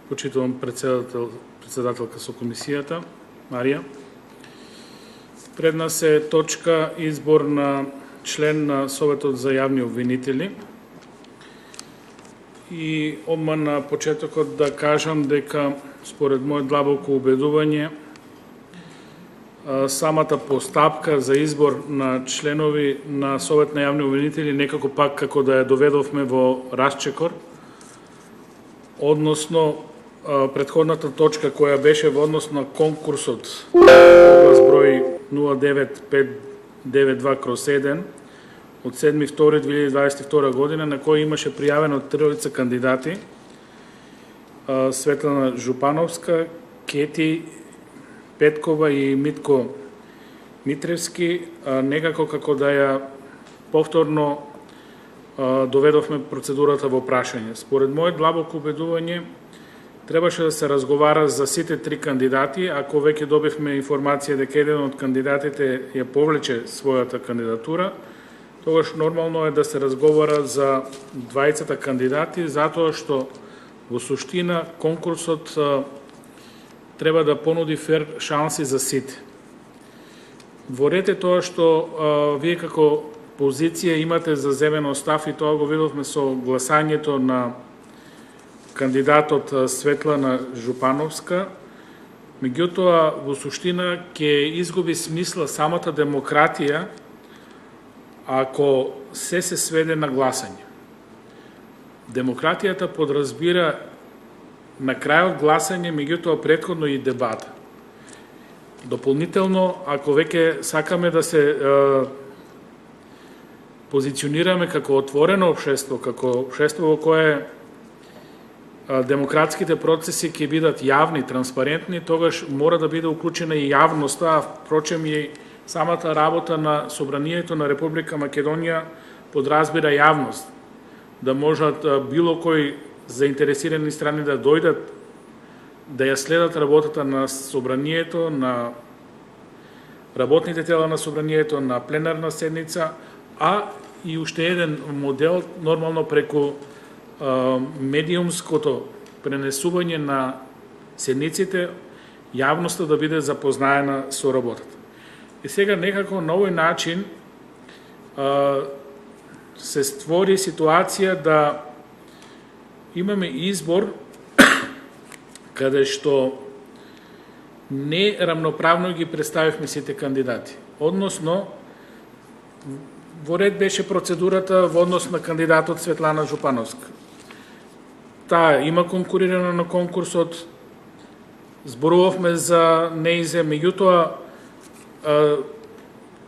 почитувам председателка со комисијата, Марија. Пред нас е точка избор на член на Советот за јавни обвинители. И одма на почетокот да кажам дека според мојот длабоко убедување самата постапка за избор на членови на Совет на јавни обвинители некако пак како да ја доведовме во расчекор, односно претходната точка која беше во однос на конкурсот оглас број 09592/1 од 7.2.2022 година, на кој имаше пријавено тројца кандидати: Светлана Жупановска, Кети Петкова и Митко Митревски, некако како да ја повторно доведовме процедурата во прашање. Според мојот длабоко убедување, требаше да се разговара за сите три кандидати. Ако веќе добивме информација дека еден од кандидатите ја повлече својата кандидатура, тогаш нормално е да се разговара за двајцата кандидати, затоа што во суштина конкурсот треба да понуди фер шанси за сите. Во ред е тоа што вие како позиција имате за земено став, и тоа го видовме со гласањето на кандидатот Светлана Жупановска. Меѓутоа, во суштина ќе изгуби смисла самата демократија ако се сведе на гласање. Демократијата подразбира на крајот гласање, меѓутоа претходно и дебата. Дополнително, ако веќе сакаме да се позиционираме како отворено општество, како општество во кое демократските процеси ќе бидат јавни, транспарентни, тогаш мора да биде уклучена и јавноста, а впрочем и самата работа на Собранието на Република Македонија подразбира јавност, да можат било кој заинтересирани страни да дојдат, да ја следат работата на Собранието, на работните тела на Собранието, на пленарна седница, а и уште еден модел, нормално преку медиумското пренесување на седниците, јавноста да биде запознаена со работата. И сега некако на овој начин се створи ситуација да имаме избор каде што не рамноправно ги представивме сите кандидати. Односно, во ред беше процедурата во однос на кандидатот Светлана Жупановска. Таа има конкурирано на конкурсот, зборувавме за неизе, меѓутоа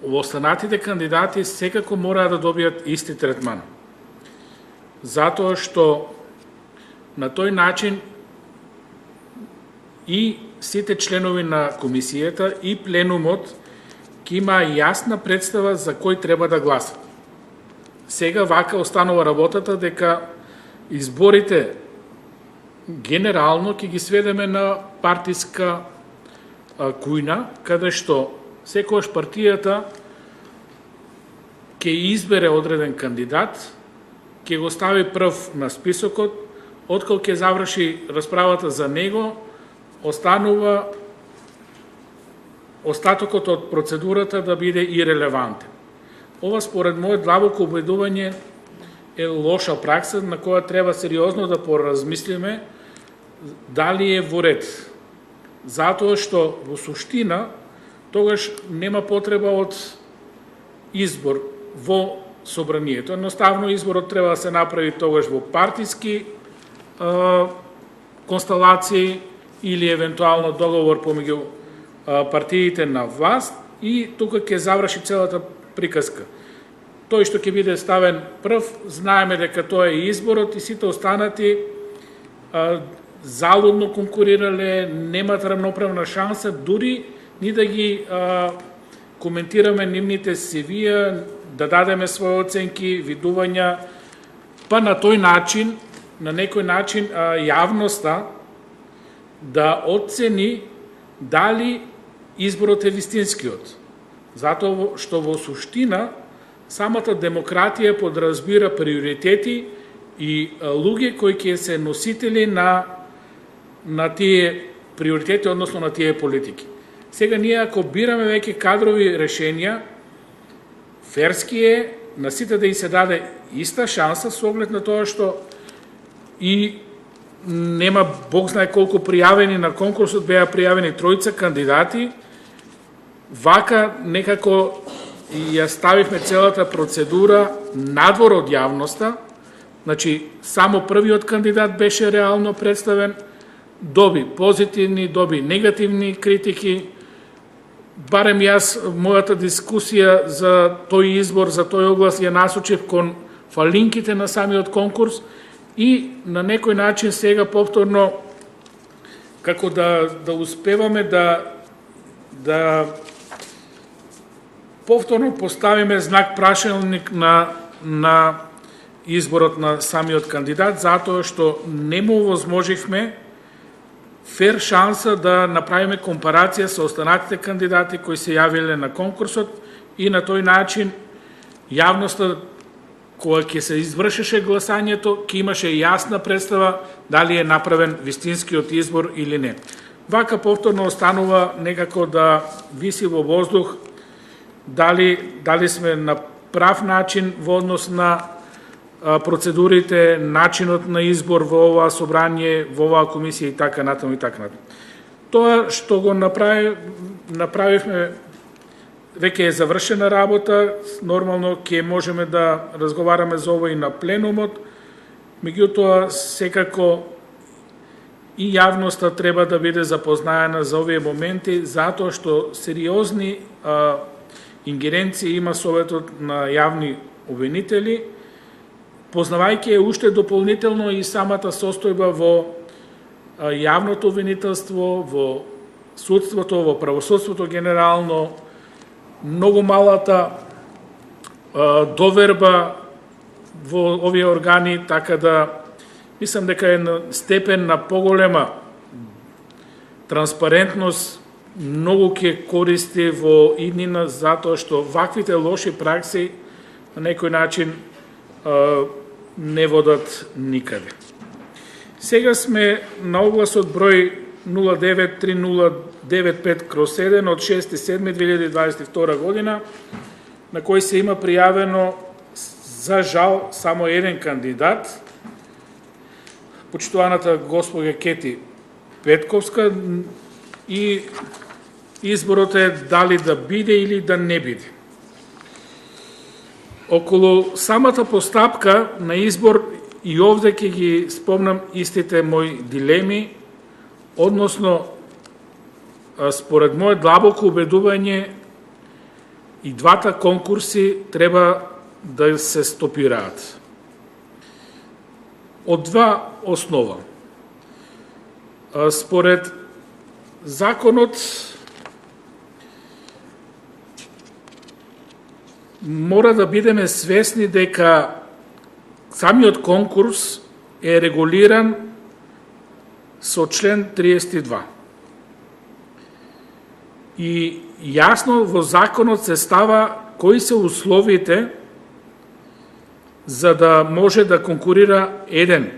останатите кандидати секако мора да добијат исти третман. Затоа што на тој начин и сите членови на комисијата и пленумот ќе има јасна представа за кој треба да гласат. Сега вака останува работата дека изборите генерално ќе ги сведеме на партиска кујна, каде што секојаш партијата ќе избере одреден кандидат, ќе го стави прв на списокот, откако ќе заврши расправата за него, останува остатокот од процедурата да биде ирелевантен. Ова според мојот длабоко убедување е лоша пракса на која треба сериозно да поразмислиме дали е во ред. Затоа што во суштина тогаш нема потреба од избор во Собранието. Едноставно изборот треба да се направи тогаш во партиски констелации или евентуално договор помеѓу партиите на власт, и тука ќе заврши целата приказка. Тој што ќе биде ставен прв, знаеме дека тоа е изборот, и сите останати залудно конкурирале, немат рамноправна шанса, дури ни да ги коментираме нивните CV-ја, да дадеме своји оценки, видувања, па на тој начин, на некој начин, јавноста да оцени дали изборот е вистинскиот. Затоа што во суштина самата демократија подразбира приоритети и луѓе кои ќе се носители на на тие приоритети, односно на тие политики. Сега ние ако бираме веќе кадрови решенија, ферски е на сите да им се даде иста шанса со оглед на тоа што и нема Бог знае колку пријавени на конкурсот, беа пријавени тројца кандидати, вака некако ја ставивме целата процедура надвор од јавноста, значи само првиот кандидат беше реално представен, доби позитивни, доби негативни критики, барем јас, мојата дискусија за тој избор, за тој оглас ја насочив кон фалинките на самиот конкурс и на некој начин сега повторно како да успеваме да повторно поставиме знак прашалник на изборот на самиот кандидат, затоа што не му возможивме фер шанса да направиме компарација со останатите кандидати кои се јавиле на конкурсот и на тој начин јавноста која ќе се извршеше гласањето, ќе имаше јасна представа дали е направен вистинскиот избор или не. Вака повторно останува некако да виси во воздух дали сме на прав начин во однос на процедурите, начинот на избор во оваа собрание, во оваа комисија и така натаму и така натаму. Тоа што го направивме веќе е завршена работа, нормално ќе можеме да разговараме за ова и на пленумот, меѓутоа секако и јавноста треба да биде запознаена за овие моменти, затоа што сериозни ингеренции има Советот на јавни обвинители, познавајќи уште дополнително и самата состојба во јавното обвинителство, во судството, во правосудството генерално, многу малата доверба во овие органи, така да мислам дека е на степен на поголема транспарентност многу ќе користи во иднина, затоа што ваквите лоши пракси на некој начин не водат никаде. Сега сме на огласот број 093095/7 од 6.7.2022 година, на кој се има пријавено за жал само еден кандидат, почитуваната госпоѓа Кети Петковска, и изборот е дали да биде или да не биде. Околу самата постапка на избор и овде ќе ги спомнам истите мои дилеми, односно според моје длабоко убедување и двата конкурси треба да се стопираат. Од два основа. Според законот мора да бидеме свесни дека самиот конкурс е регулиран со член 32. И јасно во законот се става кои се условите за да може да конкурира еден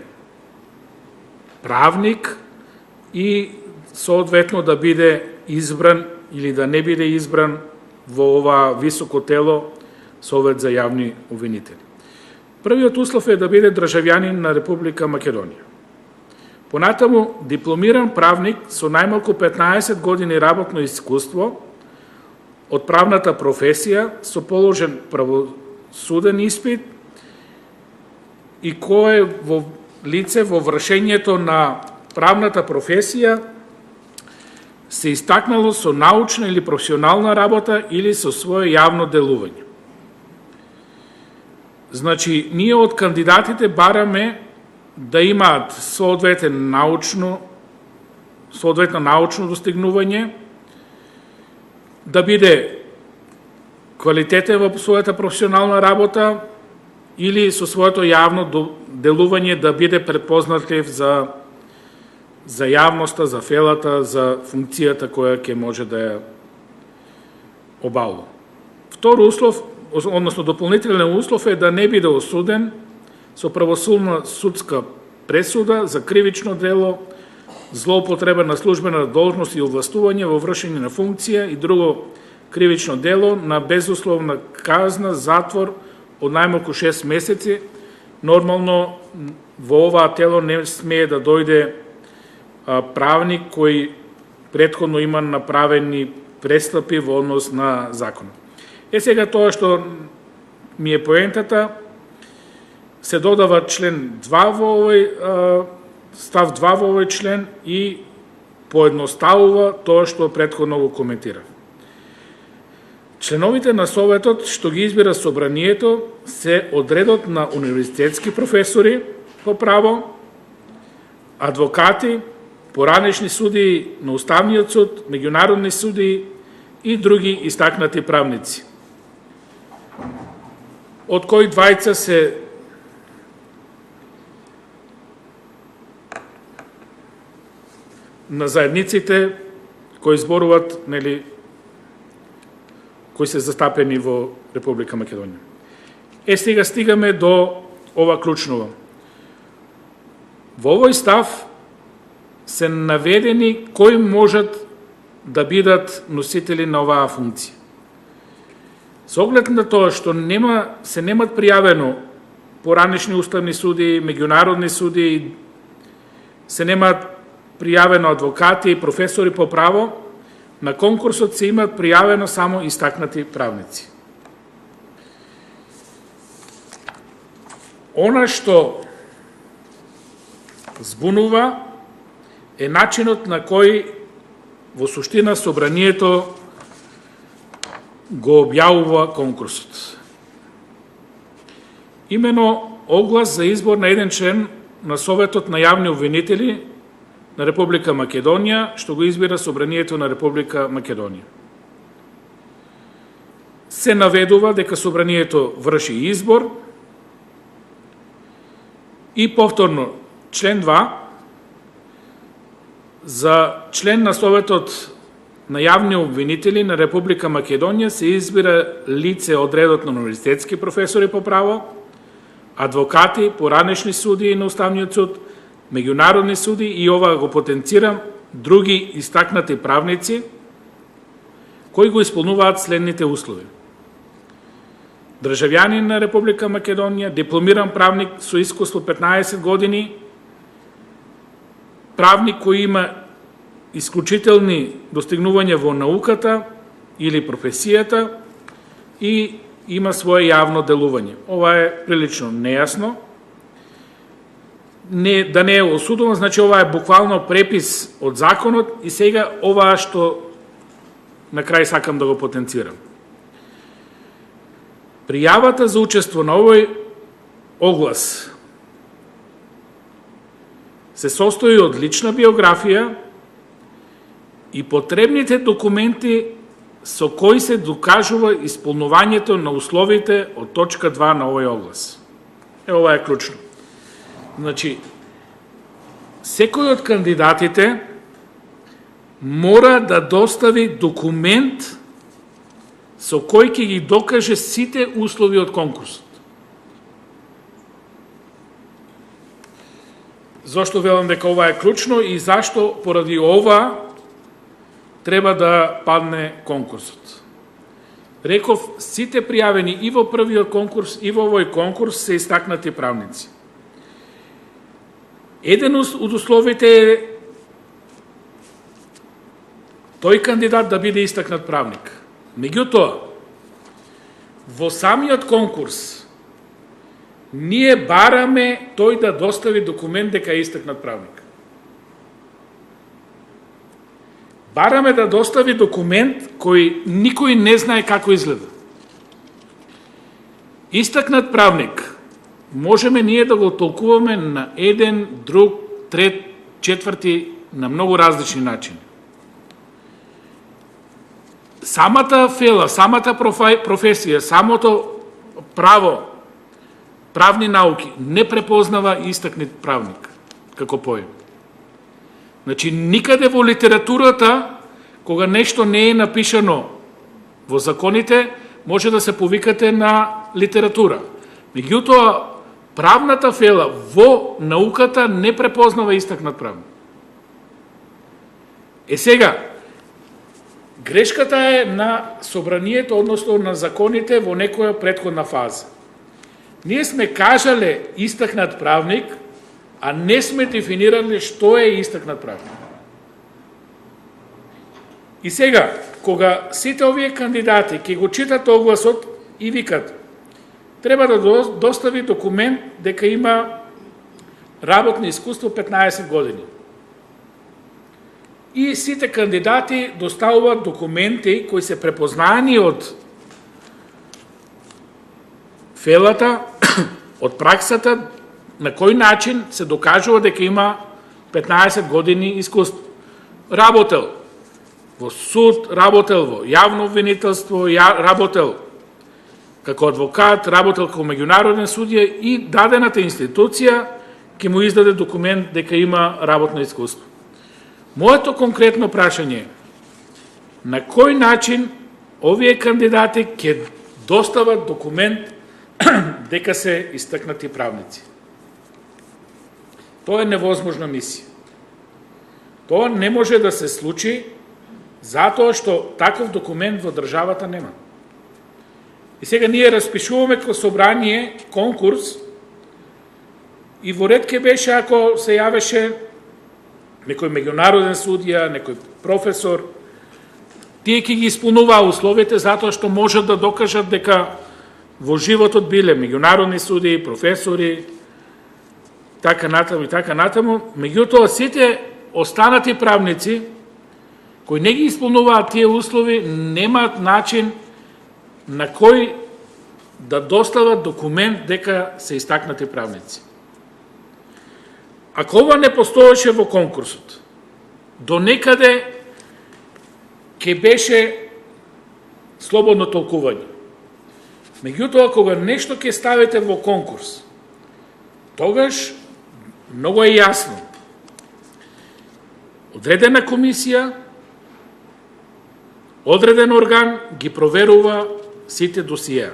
правник и соодветно да биде избран или да не биде избран во ова високо тело Совет за јавни обвинители. Првиот услов е да биде државјанин на Република Македонија. Понатаму, дипломиран правник со најмалку 15 години работно искуство од правната професија, со положен правосуден испит и кое во лице во вршењето на правната професија се истакнало со научна или професионална работа или со свое јавно делување. Значи, ние од кандидатите бараме да имаат соодветно научно достигнување, да биде квалитетен во својата професионална работа или со своето јавно делување да биде препознатлив за јавноста, за фелата, за функцијата која ќе може да ја обавува. Втор услов, односно дополнителен услов е да не биде осуден со правосудна судска пресуда за кривично дело злоупотреба на службена должност и овластување во вршење на функција и друго кривично дело на безусловна казна, затвор од најмалку 6 месеци. Нормално во оваа тело не смее да дојде правник кој претходно има направени престапи во однос на законот. Сега тоа што ми е поентата, се додава член 2 во овој став 2 во овој член и поедноставува тоа што претходно го коментирав. Членовите на Советот што ги избира Собранието се од редот на универзитетски професори по право, адвокати, поранешни судии на Уставниот суд, меѓународни судии и други истакнати правници, од кои двајца се на заедниците кои зборуват, кои се застапени во Република Македонија. Сега стигаме до ова клучново. Во овој став се наведени кои можат да бидат носители на оваа функција. Со оглед на тоа што се немат пријавено поранешни уставни судии, меѓународни судии, се немат пријавено адвокати и професори по право, на конкурсот се имат пријавено само истакнати правници. Она што збунува е начинот на кој во суштина Собранието го објавува конкурсот. Имено оглас за избор на еден член на Советот на јавни обвинители на Република Македонија, што го избира Собранието на Република Македонија. Се наведува дека Собранието врши избор и повторно член 2 за член на Советот на јавни обвинители на Република Македонија се избира лице од редот на универзитетски професори по право, адвокати, поранешни судии на Уставниот суд, меѓународни судии и ова го потенцирам, други истакнати правници кои го исполнуваат следните услови. Државјанин на Република Македонија, дипломиран правник со искуство 15 години, правник кој има исклучителни достигнувања во науката или професијата и има свое јавно делување. Ова е прилично нејасно. Да не е осудено, значи ова е буквално препис од законот и сега ова што на крај сакам да го потенцирам. Пријавата за учество на овој оглас се состои од лична биографија и потребните документи со кои се докажува исполнувањето на условите од точка 2 на овој оглас. Ова е клучно. Значи, секој од кандидатите мора да достави документ со кој ќе ги докаже сите услови од конкурсот. Зошто велам дека ова е клучно и зашто поради ова треба да падне конкурсот. Реков, сите пријавени и во првиот конкурс и во овој конкурс се истакнати правници. Еден од условите е тој кандидат да биде истакнат правник. Меѓутоа, во самиот конкурс ние бараме тој да достави документ дека е истакнат правник. Бараме да достави документ кој никој не знае како изгледа. Истакнат правник можеме ние да го толкуваме на еден, друг, трет, четврти, на многу различни начини. Самата фела, самата професија, самото право, правни науки не препознава истакнат правник како поем. Значи, никаде во литературата, кога нешто не е напишано во законите, може да се повикате на литература. Меѓутоа, правната фела во науката не препознава истакнат правник. Сега, грешката е на собранието, односно на законите во некоја претходна фаза. Ние сме кажале истакнат правник, а не сме дефинирали што е истакнат правник. И сега, кога сите овие кандидати ќе го читат огласот и викат, треба да достави документ дека има работно искуство 15 години. И сите кандидати доставуваат документи кои се препознаани од фелата, од праксата, на кој начин се докажува дека има 15 години искуство. Работел во суд, работел во јавно обвинителство, работел како адвокат, работел како меѓународен судија и дадената институција ќе му издаде документ дека има работно искуство. Моето конкретно прашање е на кој начин овие кандидати ќе достават документ дека се истакнати правници. Тоа е невозможна мисија. Тоа не може да се случи затоа што таков документ во државата нема. И сега ние распишуваме како собрание конкурс и во ред ке беше ако се јавеше некој меѓународен судија, некој професор, тие ќе ги исполнуваа условите затоа што можат да докажат дека во животот биле меѓународни судии, професори, така натаму, меѓутоа сите останати правници кои не ги исполнуваат тие услови немаат начин на кој да достават документ дека се истакнати правници. Ако ова не постоеше во конкурсот, до некаде ќе беше слободно толкување. Меѓутоа, кога нешто ќе ставите во конкурс, тогаш многу е јасно. Одредена комисија, одреден орган ги проверува сите досиеа.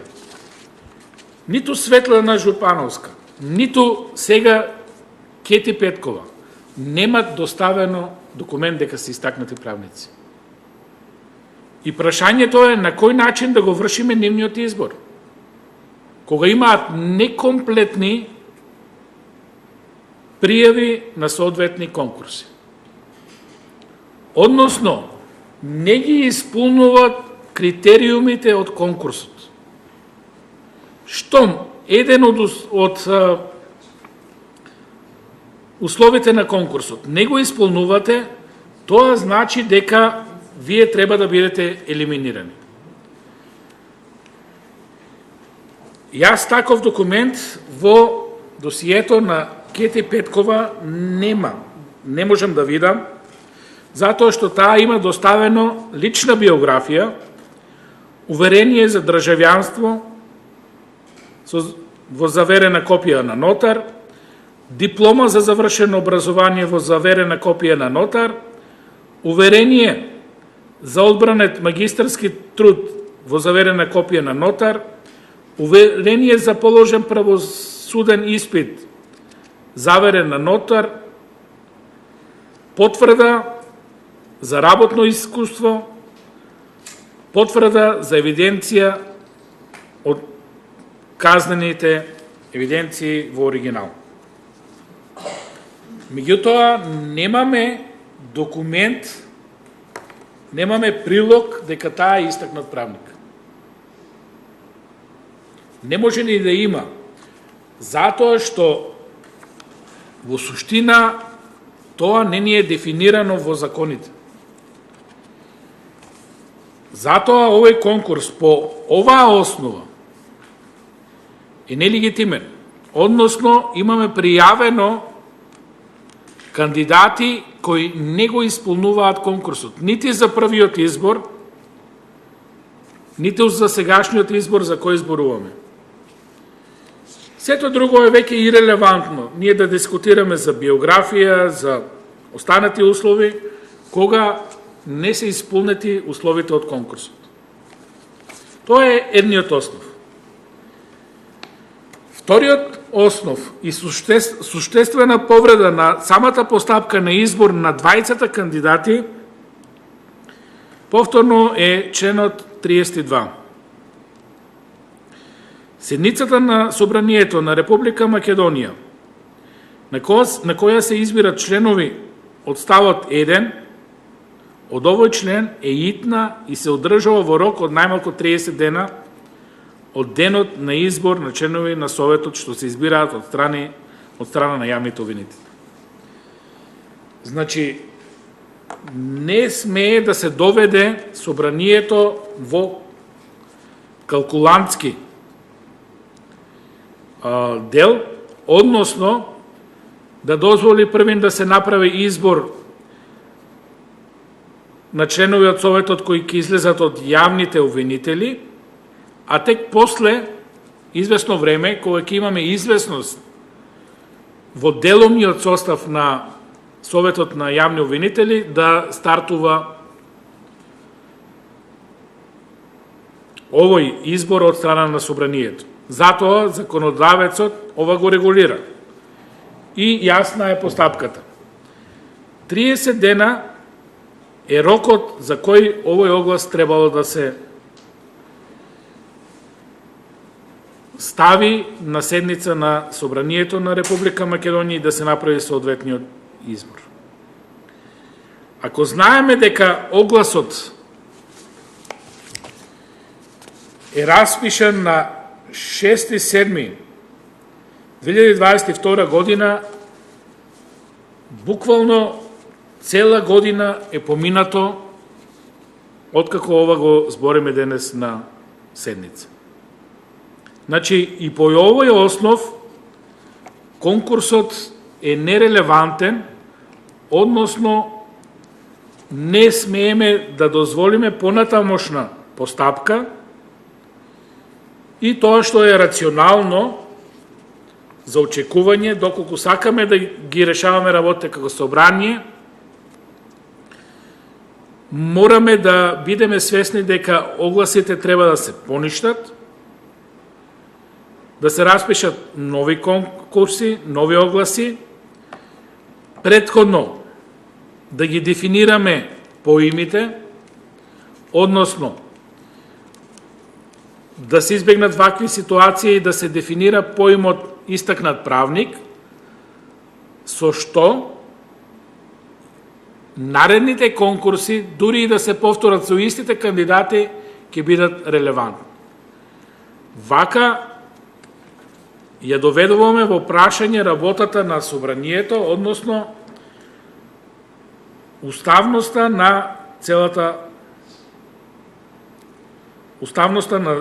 Ниту Светлана Жупановска, ниту сега Кети Петкова немат доставено документ дека се истакнати правници. И прашањето е на кој начин да го вршиме нивниот избор. Кога имаат некомплетни пријави на соодветни конкурси. Односно, не ги исполнуваат критериумите од конкурсот. Штом еден од условите на конкурсот не го исполнувате, тоа значи дека вие треба да бидете елиминирани. Јас таков документ во досието на Кети Петкова немам. Не можам да видам, затоа што таа има доставено лична биографија, уверение за државјанство во заверена копија на нотар, диплома за завршено образование во заверена копија на нотар, уверение за одбранет магистарски труд во заверена копија на нотар, уверение за положен правосуден испит заверен на нотар, потврда за работно искуство, потврда за евиденција од казнените евиденции во оригинал. Меѓутоа, немаме документ, немаме прилог дека таа е истакнат правник. Не може ни да има, затоа што во суштина тоа не ни е дефинирано во законите. Затоа овој конкурс по оваа основа е нелегитимен. Односно, имаме пријавено кандидати кои не го исполнуваат конкурсот. Нити за првиот избор, нити за сегашниот избор за кој изборуваме. Сето друго е веќе ирелевантно. Ние да дискутираме за биографија, за останати услови, кога не се исполнети условите од конкурсот. Тоа е едниот основ. Вториот основ и суштествена повреда на самата постапка на избор на двајцата кандидати Повторно е членот 32. Седницата на Собранието на Република Македонија, на која се избират членови од ставот 1, од овој член е итна и се одржува во рок од најмалку 30 дена од денот на избор на членови на Советот што се избираат од страна на јавните обвинители. Значи, не смее да се доведе Собранието во калкулантски дел, односно да дозволи првин да се направи избор на членови од Советот кои ќе излезат од јавните обвинители, а тек после известно време, кога ќе имаме известност во деломниот состав на Советот на јавни обвинители, да стартува овој избор од страна на Собранието. Затоа законодавецот ова го регулира. И јасна е постапката. 30 дена е рокот за кој овој оглас требало да се стави на седница на Собранието на Република Македонија и да се направи соодветниот избор. Ако знаеме дека огласот е распишан на 6.7.2022 година, буквално цела година е поминато откако ова го збориме денес на седница. Значи, и по овој основ, конкурсот е нерелевантен, односно не смееме да дозволиме понатамошна постапка и тоа што е рационално за очекување, доколку сакаме да ги решаваме работите како собрание, мораме да бидеме свесни дека огласите треба да се поништат, да се распишат нови конкурси, нови огласи, претходно да ги дефинираме поимите, односно да се избегнат вакви ситуации и да се дефинира поимот истакнат правник, со што наредните конкурси, дури и да се повторат со истите кандидати, ќе бидат релевантни. Вака ја доведуваме во прашање работата на Собранието, односно уставноста на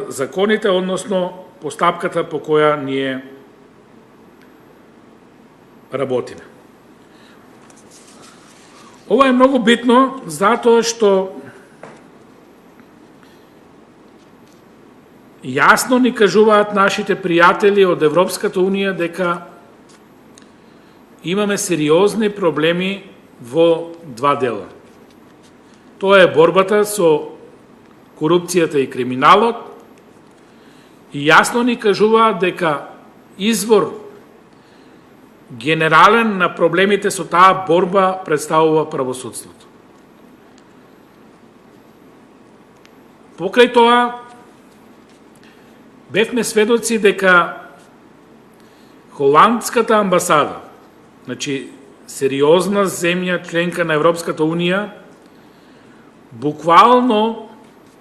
законите, односно постапката по која ние работиме. Ова е многу битно, затоа што јасно ни кажуваат нашите пријатели од Европската Унија дека имаме сериозни проблеми во два дела. Тоа е борбата со корупцијата и криминалот и јасно ни кажуваат дека извор генерален на проблемите со таа борба представува правосудството. Покрај тоа, бевме сведоци дека холандската амбасада, значи сериозна земја членка на Европската Унија, буквално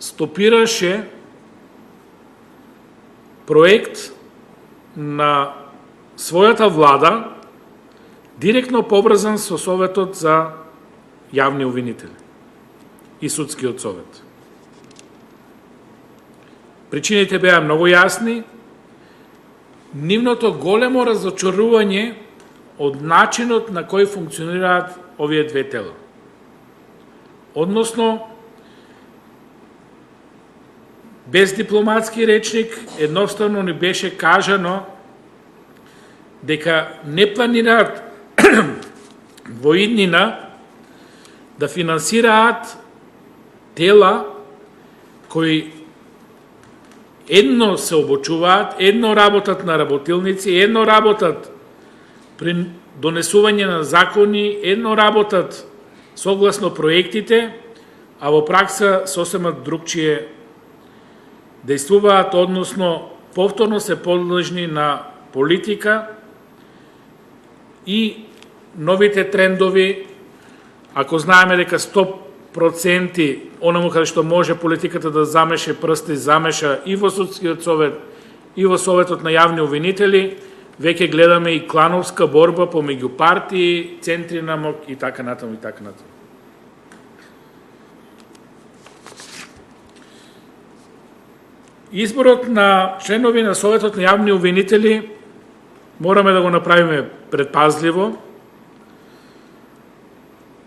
стопираше проект на својата влада директно поврзан со Советот за јавни обвинители и судскиот совет. Причините беа многу јасни. Нивното големо разочарување од начинот на кој функционираат овие две тела. Односно, без дипломатски речник, едноставно ни беше кажано дека не планираат во иднина да финансираат тела кои едно се обучуваат, едно работат на работилници, едно работат при донесување на закони, едно работат согласно проектите, а во пракса сосема другчие дејствуваат, односно повторно се подложни на политика и новите трендови. Ако знаеме дека 100% онаму каде што може политиката да замеше прсти, замеша и во Судскиот совет, и во Советот на јавни обвинители, веќе гледаме и клановска борба помеѓу партии, центри на мок и така натаму и така натаму. Изборот на членови на Советот на јавни обвинители мораме да го направиме предпазливо,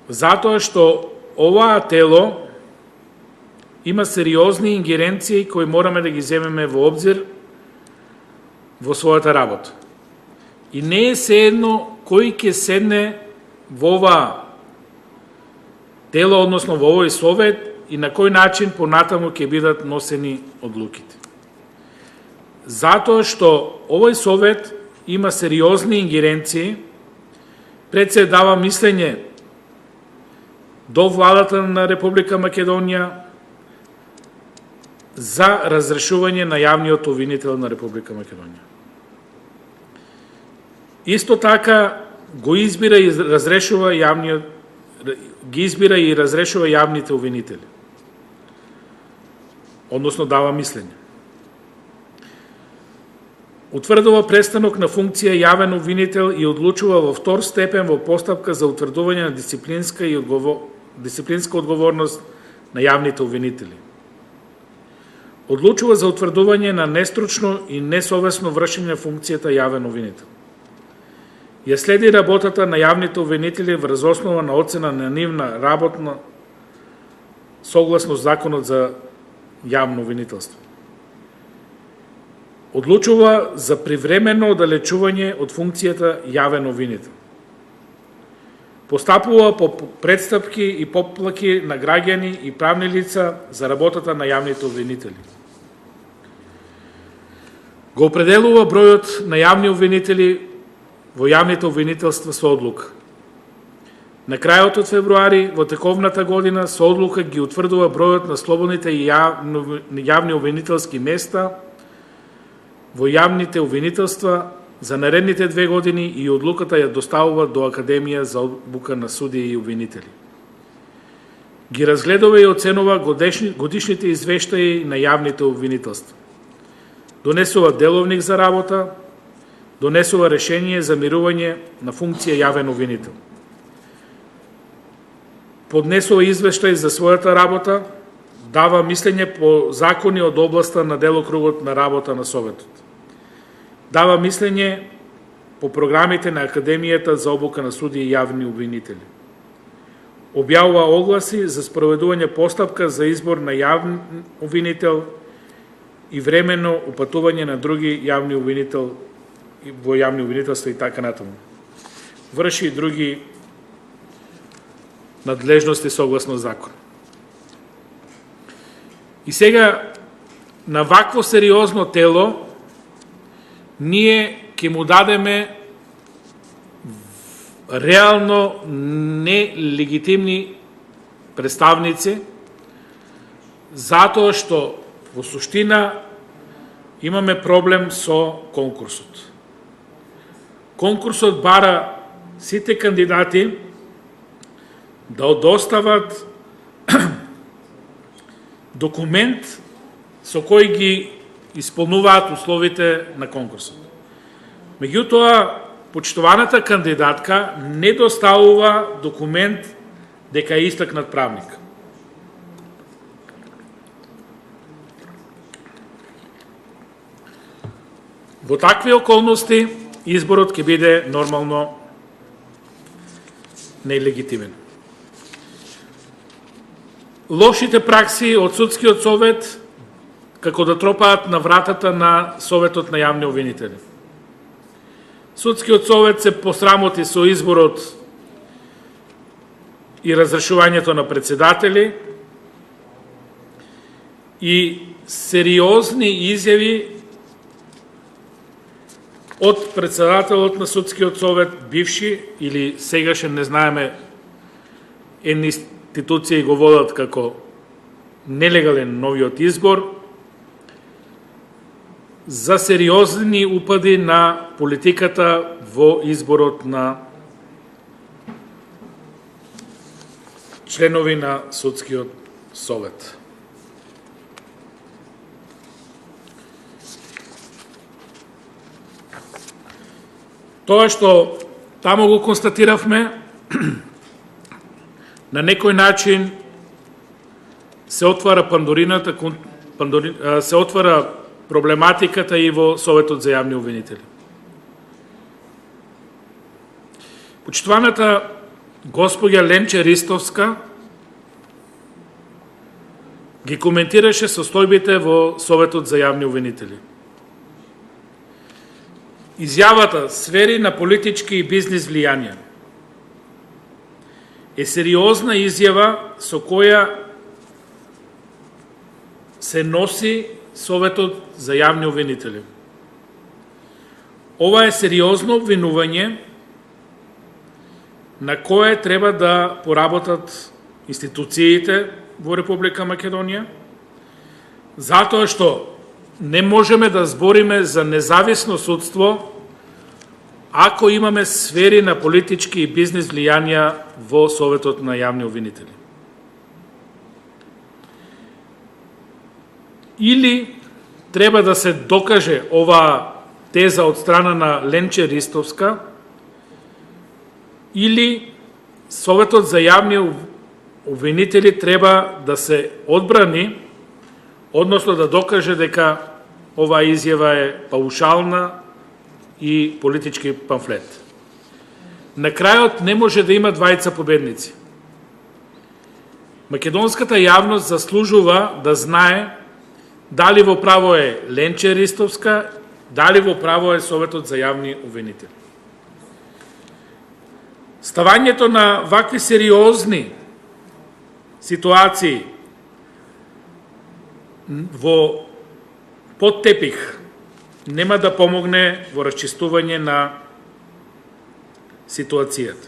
затоа што оваа тело има сериозни ингеренции кои мораме да ги земеме во обзир во својата работа. И не е sejedno кој ќе седне во ова тело, односно во овој совет, и на кој начин понатаму ќе бидат носени одлуките. Затоа што овој совет има сериозни ингеренции, пред се дава мислење до владата на Република Македонија за разрешување на јавниот обвинител на Република Македонија. Исто така го избира и разрешува јавните обвинители. Односно дава мислење. Утврдува престанок на функција јавен обвинител и одлучува во втор степен во постапка за утврдување на дисциплинска одговорност на јавните обвинители. Одлучува за утврдување на нестручно и несовесно вршење на функцијата јавен обвинител. Ја следи работата на јавните обвинители врз основа на оцена на нивна работна согласно Законот за јавно обвинителство. Одлучува за привремено оддалечување од функцијата јавен обвинител. Постапува по претстапки и поплаки на граѓани и правни лица за работата на јавните обвинители. Го определува бројот на јавни обвинители во јавните обвинителства со одлука. На крајот од февруари во тековната година со одлука ги утврдува бројот на слободните јавни обвинителски места во јавните обвинителства за наредните 2 години и одлуката ја доставува до Академија за обука на судии и обвинители. Ги разгледува и оценува годишните извештаи на јавните обвинителства. Донесува деловник за работа, донесува решение за мирување на функција јавен обвинител. Поднесува извештај за својата работа, дава мислење по закони од областа на делокругот на работа на Советот. Дава мислење по програмите на Академијата за обука на судии и јавни обвинители. Објавува огласи за спроведување постапка за избор на јавен обвинител и временно упатување на други јавни обвинител во јавни обвинителства и така натаму. Врши и други надлежности согласно закон. И сега, на вакво сериозно тело, ние ќе му дадеме реално нелегитимни представници, затоа што во суштина имаме проблем со конкурсот. Конкурсот бара сите кандидати да достават документ со кој ги исполнуваат условите на конкурсот. Меѓутоа, почитуваната кандидатка не доставува документ дека е истакнат правник. Во такви околности изборот ќе биде нормално нелегитимен. Лошите пракси од Судскиот совет како да тропаат на вратата на Советот на јавни обвинители. Судскиот совет се посрамоти со изборот и разрешувањето на председатели и сериозни изјави од председателот на Судскиот совет, бивши или сегашен, не знаеме, институции го водат како нелегален новиот избор, за сериозни упади на политиката во изборот на членови на Судскиот совет. Тоа што таму го констатиравме, на некој начин се отвара се отвара проблематиката и во Советот за јавни обвинители. Почитуваната госпоѓа Ленче Ристовска ги коментираше состојбите во Советот за јавни обвинители. Изјавата сфери на политички и бизнис влијанија е сериозна изјава со која се носи Советот за јавни обвинители. Ова е сериозно обвинување на кое треба да поработат институциите во Република Македонија, затоа што не можеме да збориме за независно судство ако имаме сфери на политички и бизнис влијанија во Советот на јавни обвинители. Или треба да се докаже оваа теза од страна на Ленче Ристовска, или Советот за јавни обвинители треба да се одбрани, односно да докаже дека оваа изјава е паушална и политички памфлет. На крајот не може да има двајца победници. Македонската јавност заслужува да знае дали во право е Ленче Ристовска, дали во право е Советот за јавни обвинители. Ставањето на вакви сериозни ситуации во под тепих нема да помогне во расчистување на ситуацијата.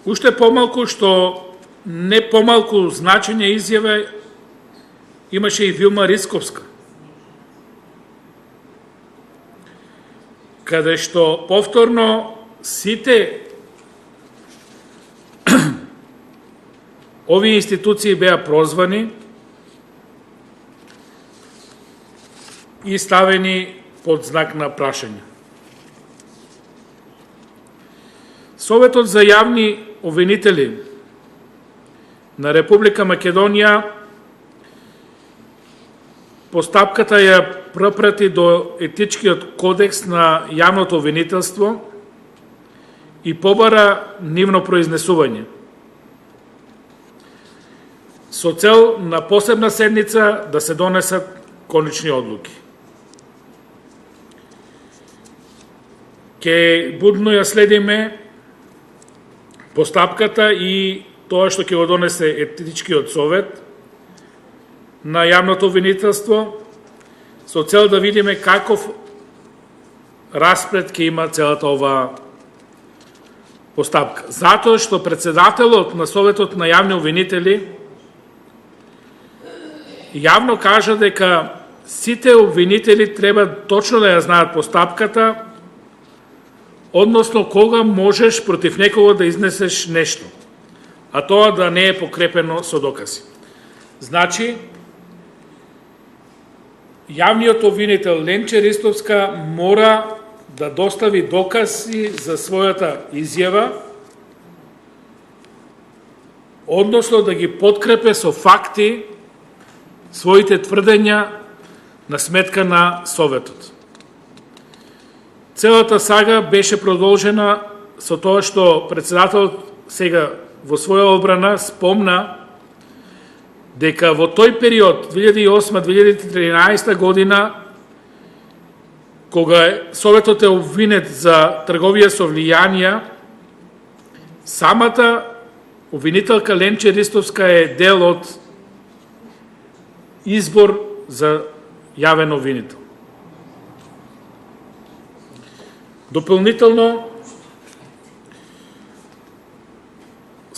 Уште помалку што не помалку значење изјава имаше и Вилма Рисковска, каде што повторно сите овие институции беа прозвани и ставени под знак на прашање. Советот за јавни обвинители на Република Македонија постапката ја препрати до етичкиот кодекс на јавното обвинителство и побара нивно произнесување, со цел на посебна седница да се донесат конечни одлуки. Ке будно ја следиме постапката и тоа што ќе го донесе етичкиот совет на јавното обвинителство, со цел да видиме каков распред ќе има целата оваа постапка. Затоа што председателот на Советот на јавни обвинители јавно кажа дека сите обвинители треба точно да ја знаат постапката, односно кога можеш против некого да изнесеш нешто, а тоа да не е покрепено со докази. Значи, јавниот обвинител Ленче Ристовска мора да достави докази за својата изјава, односно да ги подкрепе со факти своите тврдења на сметка на Советот. Целата сага беше продолжена со тоа што председателот сега во своја одбрана спомна дека во тој период 2008-2013 година, кога Советот е обвинет за трговија со влијанија, самата обвинителка Ленче Ристовска е дел од избор за јавен обвинител.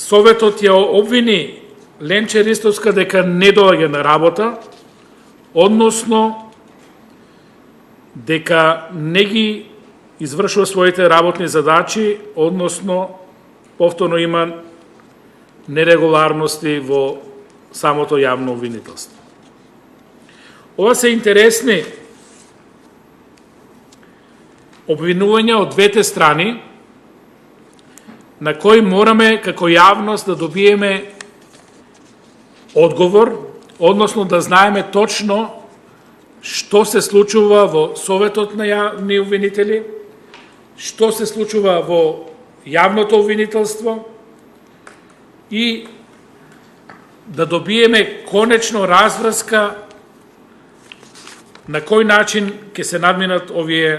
Советот ја обвини Ленче Ристовска дека не доаѓа на работа, односно дека не ги извршува своите работни задачи, односно повторно има нерегуларности во самото јавно обвинителство. Ова се интересни обвинувања од двете страни, на кои мораме како јавност да добиеме одговор, односно да знаеме точно што се случува во Советот на јавни обвинители, што се случува во јавното обвинителство и да добиеме конечно разврска на кој начин ќе се надминат овие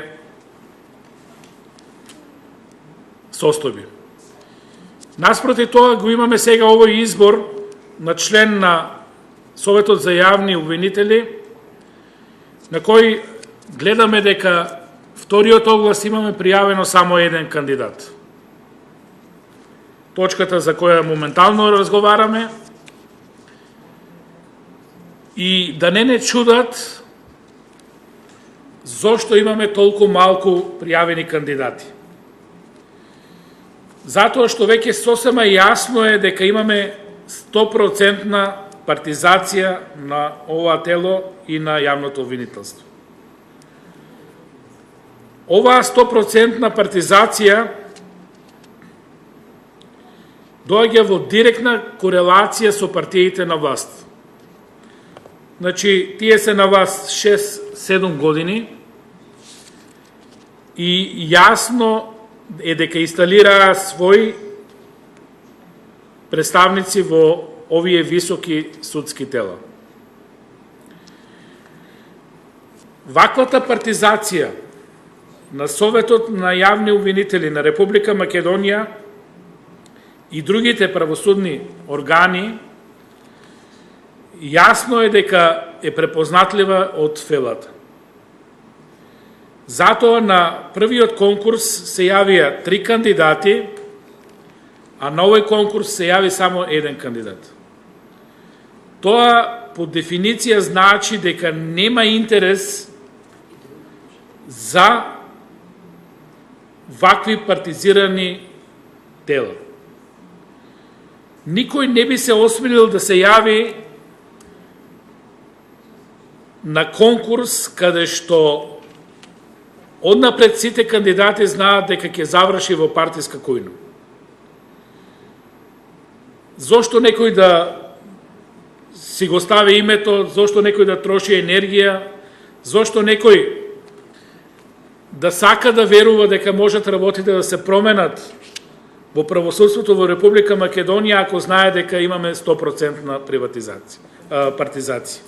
состојби. Наспроти тоа го имаме сега овој избор на член на Советот за јавни обвинители, на кој гледаме дека вториот оглас имаме пријавено само еден кандидат. Точката за која моментално разговараме, и да не чудат зошто имаме толку малку пријавени кандидати. Затоа што веќе сосема јасно е дека имаме 100% партизација на ова тело и на јавното обвинителство. Оваа 100% партизација доаѓа во директна корелација со партиите на власт. Значи, тие се на власт 6-7 години и јасно е дека инсталираа своји представници во овие високи судски тела. Ваквата партизација на Советот на јавни обвинители на Република Македонија и другите правосудни органи јасно е дека е препознатлива од фелата. Затоа на првиот конкурс се јавија 3 кандидати, а на овој конкурс се јави само еден кандидат. Тоа по дефиниција значи дека нема интерес за вакви партизирани тела. Никој не би се осмелил да се јави на конкурс каде што однапред сите кандидати знаат дека ќе заврши во партиска којна. Зошто некој да си го стави името, зошто некој да троши енергија, зошто некој да сака да верува дека можат работите да се променат во правосудството во Република Македонија ако знае дека имаме 100% партизација.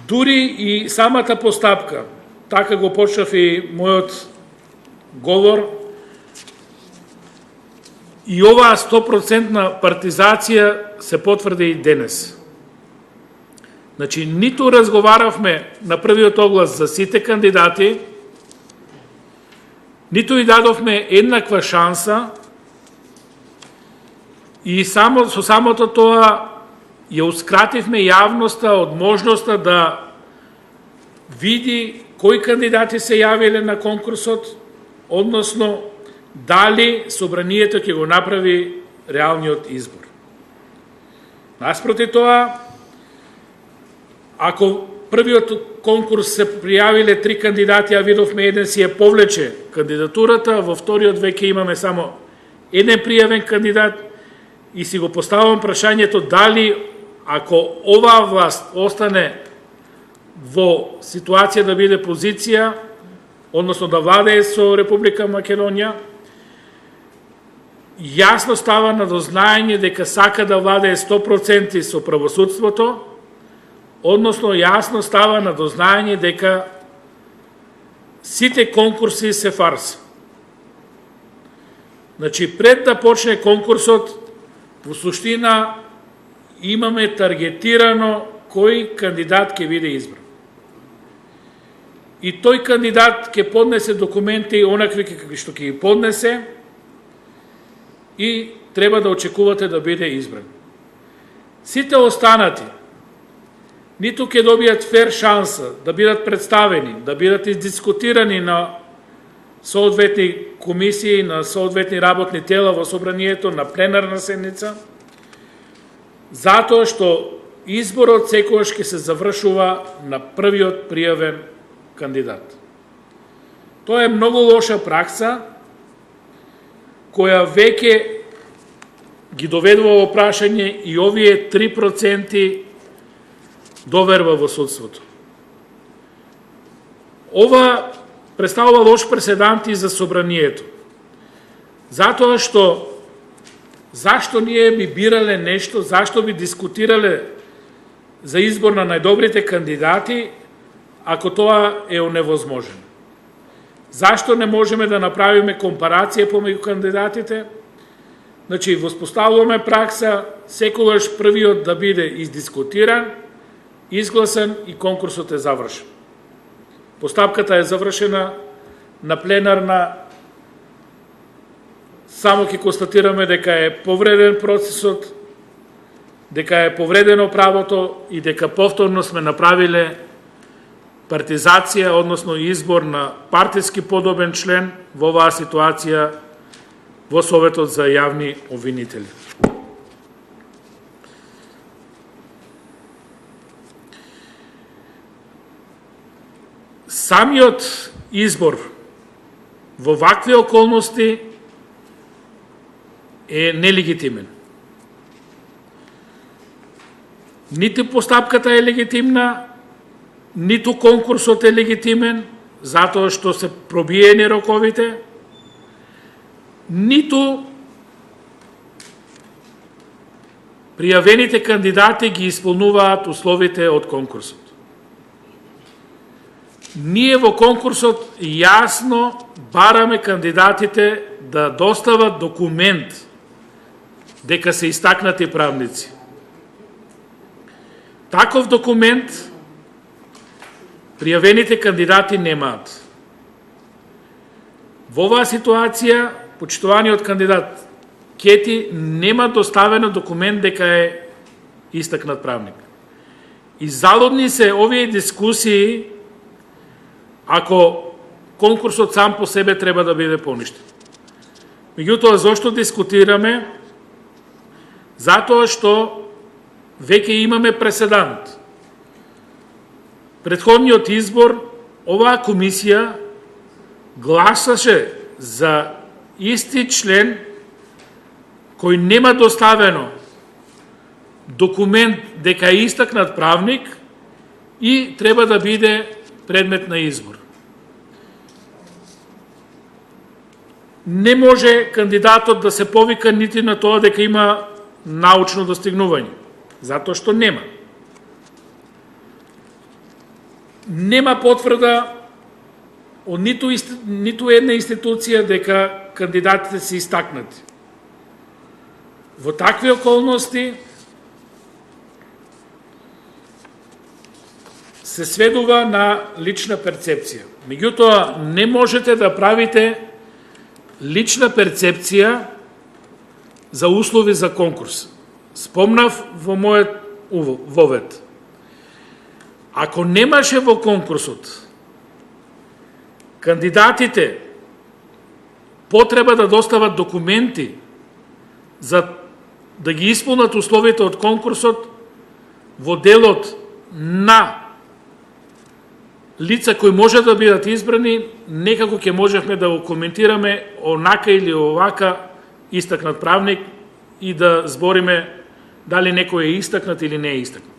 Дури и самата постапка, така го почнав и мојот говор, и оваа 100% партизација се потврди и денес. Значи, ниту разговаравме на првиот оглас за сите кандидати, ниту и дадовме еднаква шанса, и со самото тоа ја ускративме јавноста од можноста да види кои кандидати се јавиле на конкурсот, односно дали собранието ќе го направи реалниот избор. Наспроти тоа, ако првиот конкурс се пријавиле 3 кандидати, а видовме еден си ја повлече кандидатурата, во вториот веќе имаме само еден пријавен кандидат и си го поставам прашањето дали ако оваа власт остане во ситуација да биде позиција, односно да владее со Република Македонија, јасно става на дознаење дека сака да владее 100% со правосудството, односно јасно става на дознаење дека сите конкурси се фарса. Значи, пред да почне конкурсот, во суштина имаме таргетирано кој кандидат ќе биде избран. И тој кандидат ќе поднесе документи онакви какви што ќе ги поднесе и треба да очекувате да биде избран. Сите останати ниту ќе добијат фер шанса да бидат представени, да бидат издискутирани на соодветни комисии, на соодветни работни тела во собранието, на пленарна седница, затоа што изборот секогаш ќе се завршува на првиот пријавен кандидат. Тоа е многу лоша пракса, која веќе ги доведува во прашање и овие 3% доверба во судството. Ова представува лош преседант и за собранието. Затоа што зашто ние би бирале нешто, зашто би дискутирале за избор на најдобрите кандидати, ако тоа е оневозможено? Зашто не можеме да направиме компарација помеѓу кандидатите? Значи, воспоставуваме пракса секогаш првиот да биде издискутиран, изгласан и конкурсот е завршен. Постапката е завршена на пленарна, само ќе констатираме дека е повреден процесот, дека е повредено правото и дека повторно сме направиле партизација, односно избор на партиски подобен член во оваа ситуација во Советот за јавни обвинители. Самиот избор во вакви околности е нелегитимен. Ниту постапката е легитимна, ниту конкурсот е легитимен, затоа што се пробиени роковите, ниту пријавените кандидати ги исполнуваат условите од конкурсот. Ние во конкурсот јасно бараме кандидатите да достават документ дека се истакнати правници. Таков документ пријавените кандидати немаат. Во оваа ситуација, почитуваниот кандидат Кети нема доставено документ дека е истакнат правник. И залудни се овие дискусии ако конкурсот сам по себе треба да биде поништен. Меѓутоа, зошто дискутираме? Затоа што веќе имаме преседант. Претходниот избор, оваа комисија гласаше за исти член кој нема доставено документ дека е истакнат правник и треба да биде предмет на избор. Не може кандидатот да се повика нити на тоа дека има научно достигнување, затоа што нема. Нема потврда од ниту една институција дека кандидатите се истакнати. Во такви околности се сведува на лична перцепција. Меѓутоа, не можете да правите лична перцепција за услови за конкурс. Спомнав во мојот вовед. Ако немаше во конкурсот кандидатите потреба да достават документи за да ги исполнат условите од конкурсот во делот на лица кои може да бидат избрани, некако ќе можевме да го коментираме онака или овака истакнат правник и да збориме дали некој е истакнат или не е истакнат.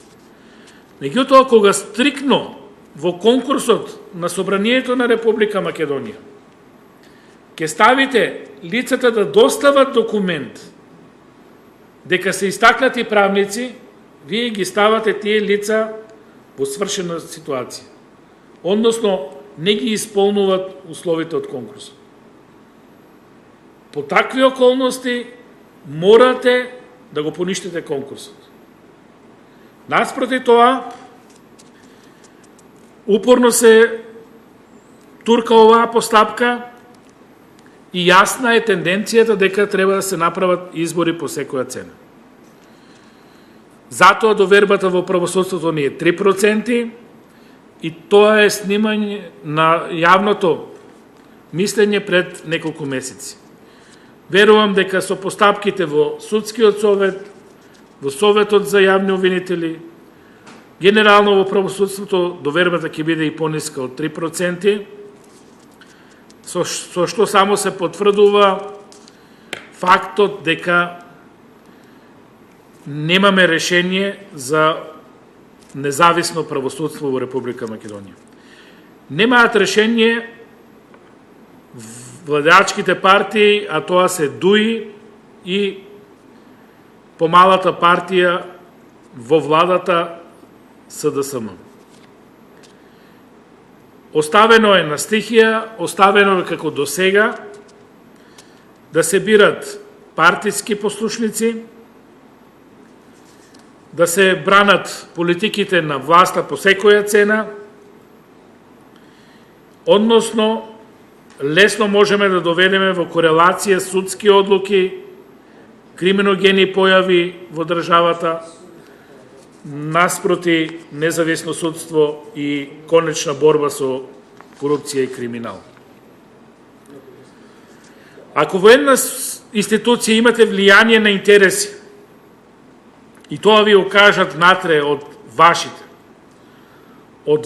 Меѓутоа, кога стрикно во конкурсот на Собранието на Република Македонија ќе ставите лицата да достават документ дека се истакнати правници, вие ги ставате тие лица во свршена ситуација. Односно, не ги исполнуват условите од конкурсот. По такви околности морате да го поништите конкурсот. Наспроти тоа, упорно се турка оваа постапка и јасна е тенденцијата дека треба да се направат избори по секоја цена. Затоа довербата во правосудството ни е 3% и тоа е снимање на јавното мислење пред неколку месеци. Верувам дека со постапките во Судскиот совет, во Советот за јавни обвинители, генерално во правосудството довербата ќе биде и пониска од 3%, со што само се потврдува фактот дека немаме решение за независно правосудство во Република Македонија. Немаат решение владеачките партии, а тоа се ДУИ и помалата партија во владата СДСМ. Оставено е на стихија, оставено е како до сега да се бират партиски послушници, да се бранат политиките на власта по секоја цена, односно лесно можеме да доведеме во корелација судски одлуки, криминогени појави во државата, наспроти независно судство и конечна борба со корупција и криминал. Ако во една институција имате влијание на интереси, и тоа ви го кажат натре од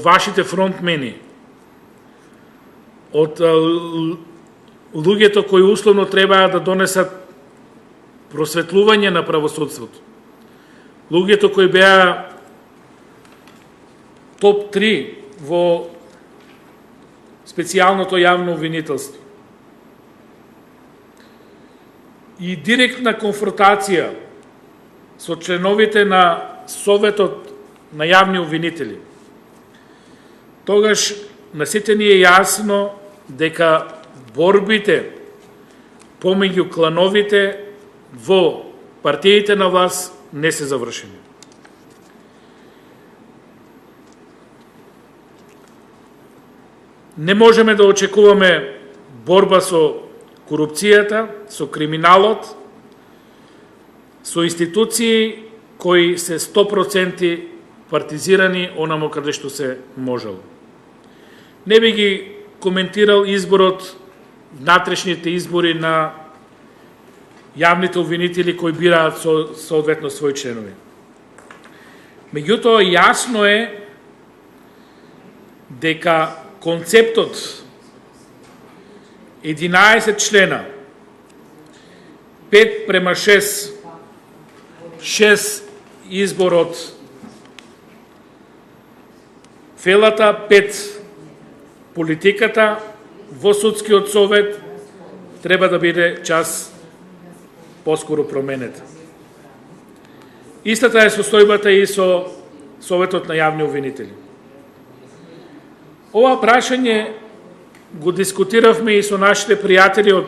вашите фронтмени, од луѓето кои условно требаа да донесат просветлување на правосудството, луѓето кои беа топ 3 во специјалното јавно обвинителство. И директна конфронтација со членовите на Советот на јавни обвинители. Тогаш на сите ни е јасно дека борбите помеѓу клановите во партиите на власт не се завршени. Не можеме да очекуваме борба со корупцијата, со криминалот, со институции кои се 100% партизирани онамо каде што се можело. Не би ги коментирал изборот, внатрешните избори на јавните обвинители кои бираат соодветно своји членови. Меѓутоа, јасно е дека концептот 11 члена, 5:6, 6 избор од фелата, 5 политиката во Судскиот совет треба да биде час поскоро променета. Истата е состојбата и со Советот на јавни обвинители. Ова прашање го дискутиравме и со нашите пријатели од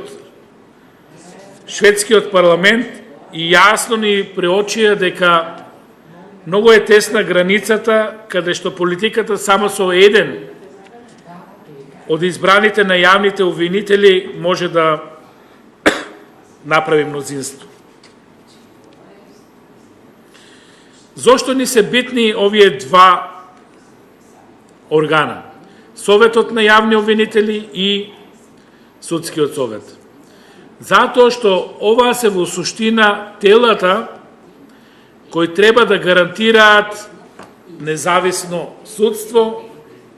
шведскиот парламент и јасно ни преочија дека многу е тесна границата каде што политиката само со еден од избраните на јавните обвинители може да направи мнозинство. Зошто ни се битни овие два органа? Советот на јавни обвинители и Судскиот совет. Затоа што ова се во суштина телата кои треба да гарантираат независно судство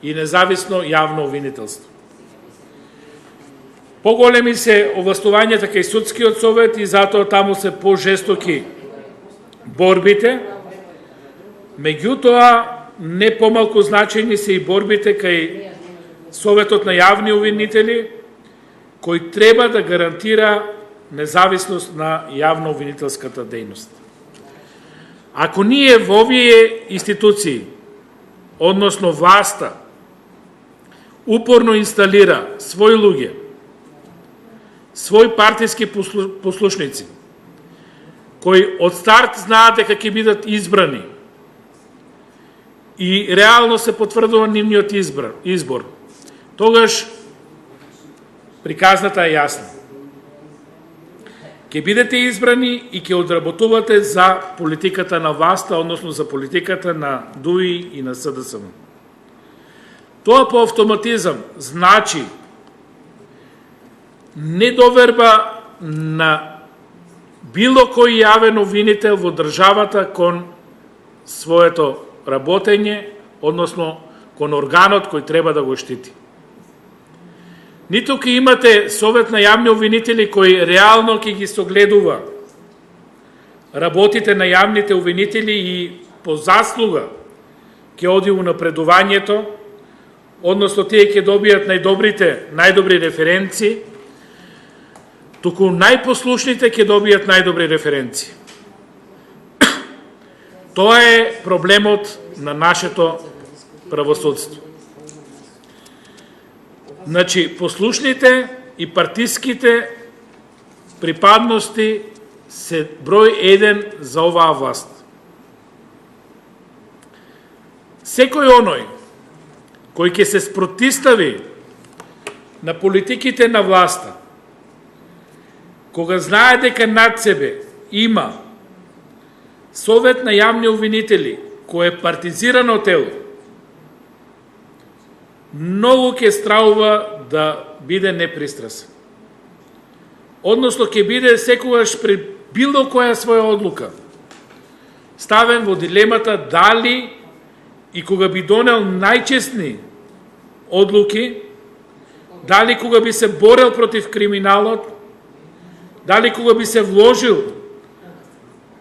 и независно јавно обвинителство. Поголеми се овластувањата кај Судскиот совет и затоа таму се пожестоки борбите, меѓутоа не помалку значајни се и борбите кај Советот на јавни обвинители, кој треба да гарантира независност на јавно-обвинителската дејност. Ако ние во овие институции, односно власта, упорно инсталира своји луѓе, своји партиски послушници, кои од старт знаат дека ќе бидат избрани и реално се потврдува нивниот избор, тогаш приказната е јасна. ќе бидете избрани и ќе одработувате за политиката на власта, односно за политиката на ДУИ и на СДСМ. Тоа по автоматизам значи недоверба на било кој јавен обвинител во државата кон своето работење, односно кон органот кој треба да го штити. Ниту ќе имате совет на јавни обвинители кој реално ќе ги согледува работите на јавните обвинители и по заслуга ќе оди унапредувањето, односно тие ќе добијат најдобри референци, туку најпослушните ќе добијат најдобри референци. Тоа е проблемот на нашето правосудство. Значи, послушните и партиските припадности се број 1 за оваа власт. Секој оној кој ќе се спротистави на политиките на власта, кога знае дека над себе има совет на јавни обвинители, кој е партизирано тело, многу ќе страува да биде непристрасен. Односно, ќе биде секогаш пред било која своја одлука ставен во дилемата дали и кога би донел најчестни одлуки, дали кога би се борел против криминалот, дали кога би се вложил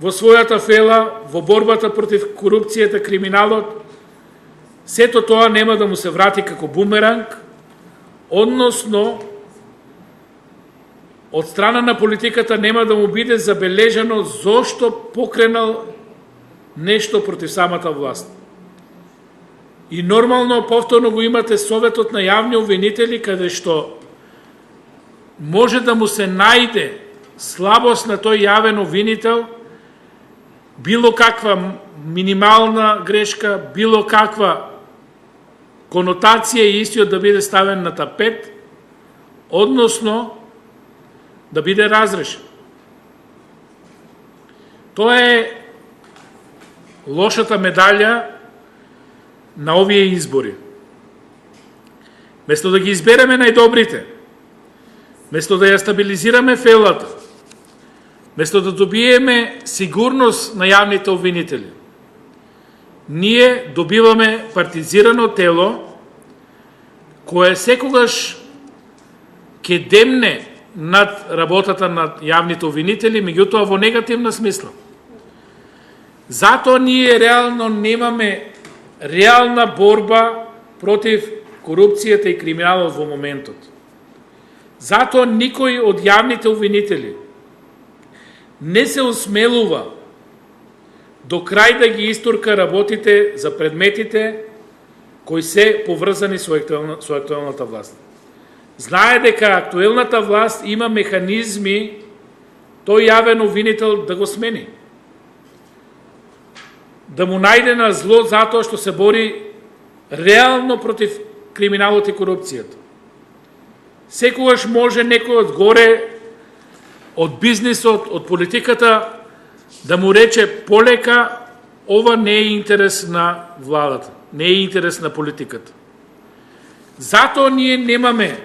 во својата фела, во борбата против корупцијата, криминалот, сето тоа нема да му се врати како бумеранг, односно, од страна на политиката нема да му биде забележано зошто покренал нешто против самата власт. И нормално, повторно го имате советот на јавни обвинители, каде што може да му се најде слабост на тој јавен обвинител, било каква минимална грешка, било каква конотација и истиот да биде ставен на тапет, односно да биде разрешен. Тоа е лошата медалја на овие избори. Место да ги избереме најдобрите, место да ја стабилизираме фелата, место да добиеме сигурност на јавните обвинители, ние добиваме партизирано тело кое секогаш ќе демне над работата на јавните обвинители, меѓутоа во негативна смисла. Затоа ние реално немаме реална борба против корупцијата и криминалот во моментот. Затоа никој од јавните обвинители не се осмелува до крај да ги истурка работите за предметите кои се поврзани со актуелната власт. Знае дека актуелната власт има механизми тој јавен обвинител да го смени. Да му најде на зло затоа што се бори реално против криминалот и корупцијата. Секогаш може некој од горе, од бизнисот, од политиката, да му рече полека, ова не е интерес на владата, не е интерес на политиката. Затоа ние немаме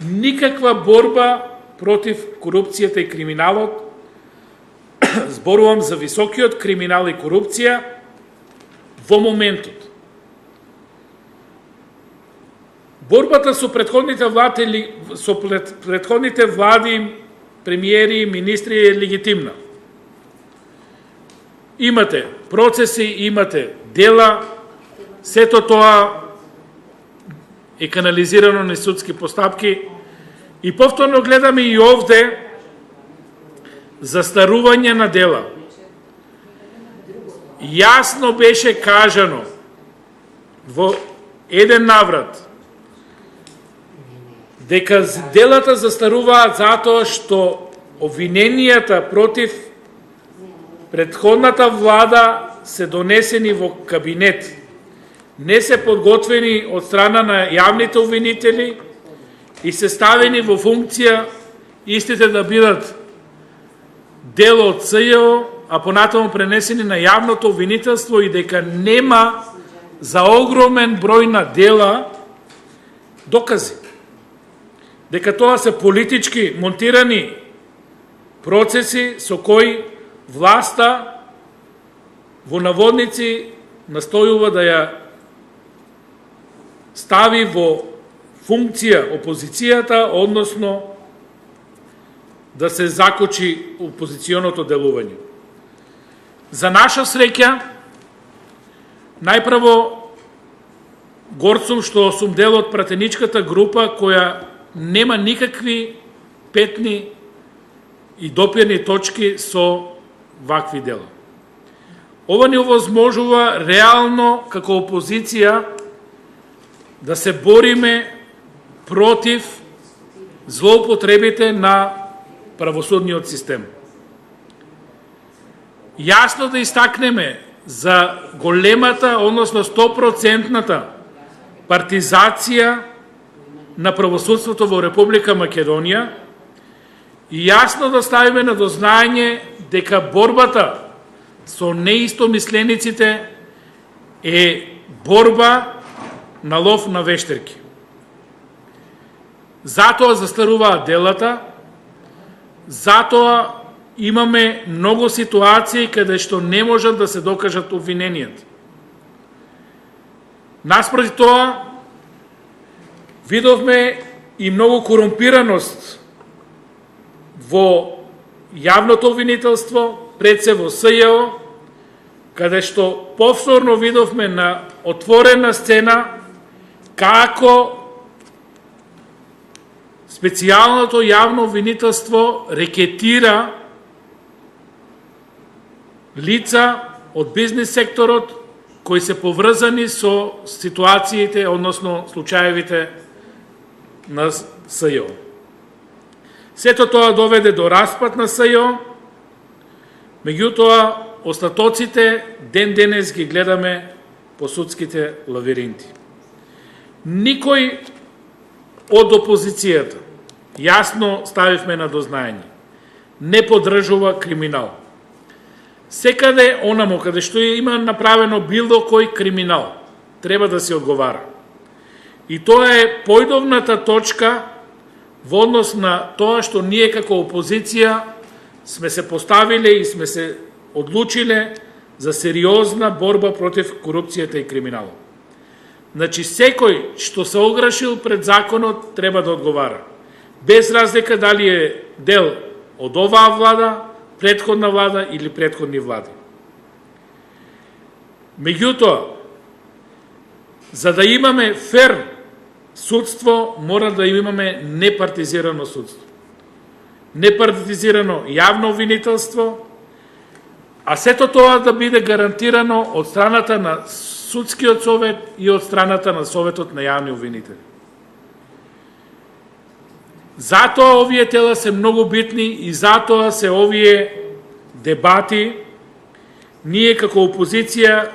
никаква борба против корупцијата и криминалот. Зборувам за високиот криминал и корупција во моментот. Борбата со претходните влади, премиери, министри е легитимна. Имате процеси, имате дела, сето тоа е канализирано на судски постапки и повторно гледаме и овде застарување на дела. Јасно беше кажано во еден наврат дека делата застаруваат затоа што обвиненијата против претходната влада се донесени во кабинет, не се подготвени од страна на јавните обвинители и се ставени во функција истите да бидат дел од СЈО, а понатаму пренесени на јавното обвинителство и дека нема за огромен број на дела докази. Дека тоа се политички монтирани процеси со кои власта во наводници настојува да ја стави во функција опозицијата, односно да се закочи опозиционото делување. За наша среќа, најпрво горцум што сум дел од пратеничката група која нема никакви петни и допирни точки со вакви дела. Ова ни овозможува реално како опозиција да се бориме против злоупотребите на правосудниот систем. Јасно да истакнеме за големата, односно 100% партизација на правосудството во Република Македонија и јасно да ставиме на дознање дека борбата со неистомислениците е борба на лов на вештерки. Затоа застаруваат делата, затоа имаме многу ситуации каде што не можат да се докажат обвиненијата. Наспроти тоа, видовме и многу корумпираност во јавното обвинителство, пред се во СЈО, каде што повторно видовме на отворена сцена како специјалното јавно обвинителство рекетира лица од бизнес секторот кои се поврзани со ситуациите, односно случаевите на СЈО. Сето тоа доведе до распад на СЈО, меѓутоа остатоците ден денес ги гледаме по судските лавиринти. Никој од опозицијата, јасно ставивме на дознање, не поддржува криминал. Секаде онамо каде што има направено било кој криминал, треба да се одговара. И тоа е појдовната точка во однос на тоа што ние како опозиција сме се поставиле и сме се одлучиле за сериозна борба против корупцијата и криминалот. Значи, секој што се ограшил пред законот треба да одговара. Без разлика дали е дел од оваа влада, претходна влада или претходни влади. Меѓутоа, за да имаме фер судство, мора да имаме непартизирано судство. Непартизирано јавно обвинителство, а сето тоа да биде гарантирано од страната на Судскиот совет и од страната на Советот на јавни обвинители. Затоа овие тела се многу битни и затоа се овие дебати. Ние како опозиција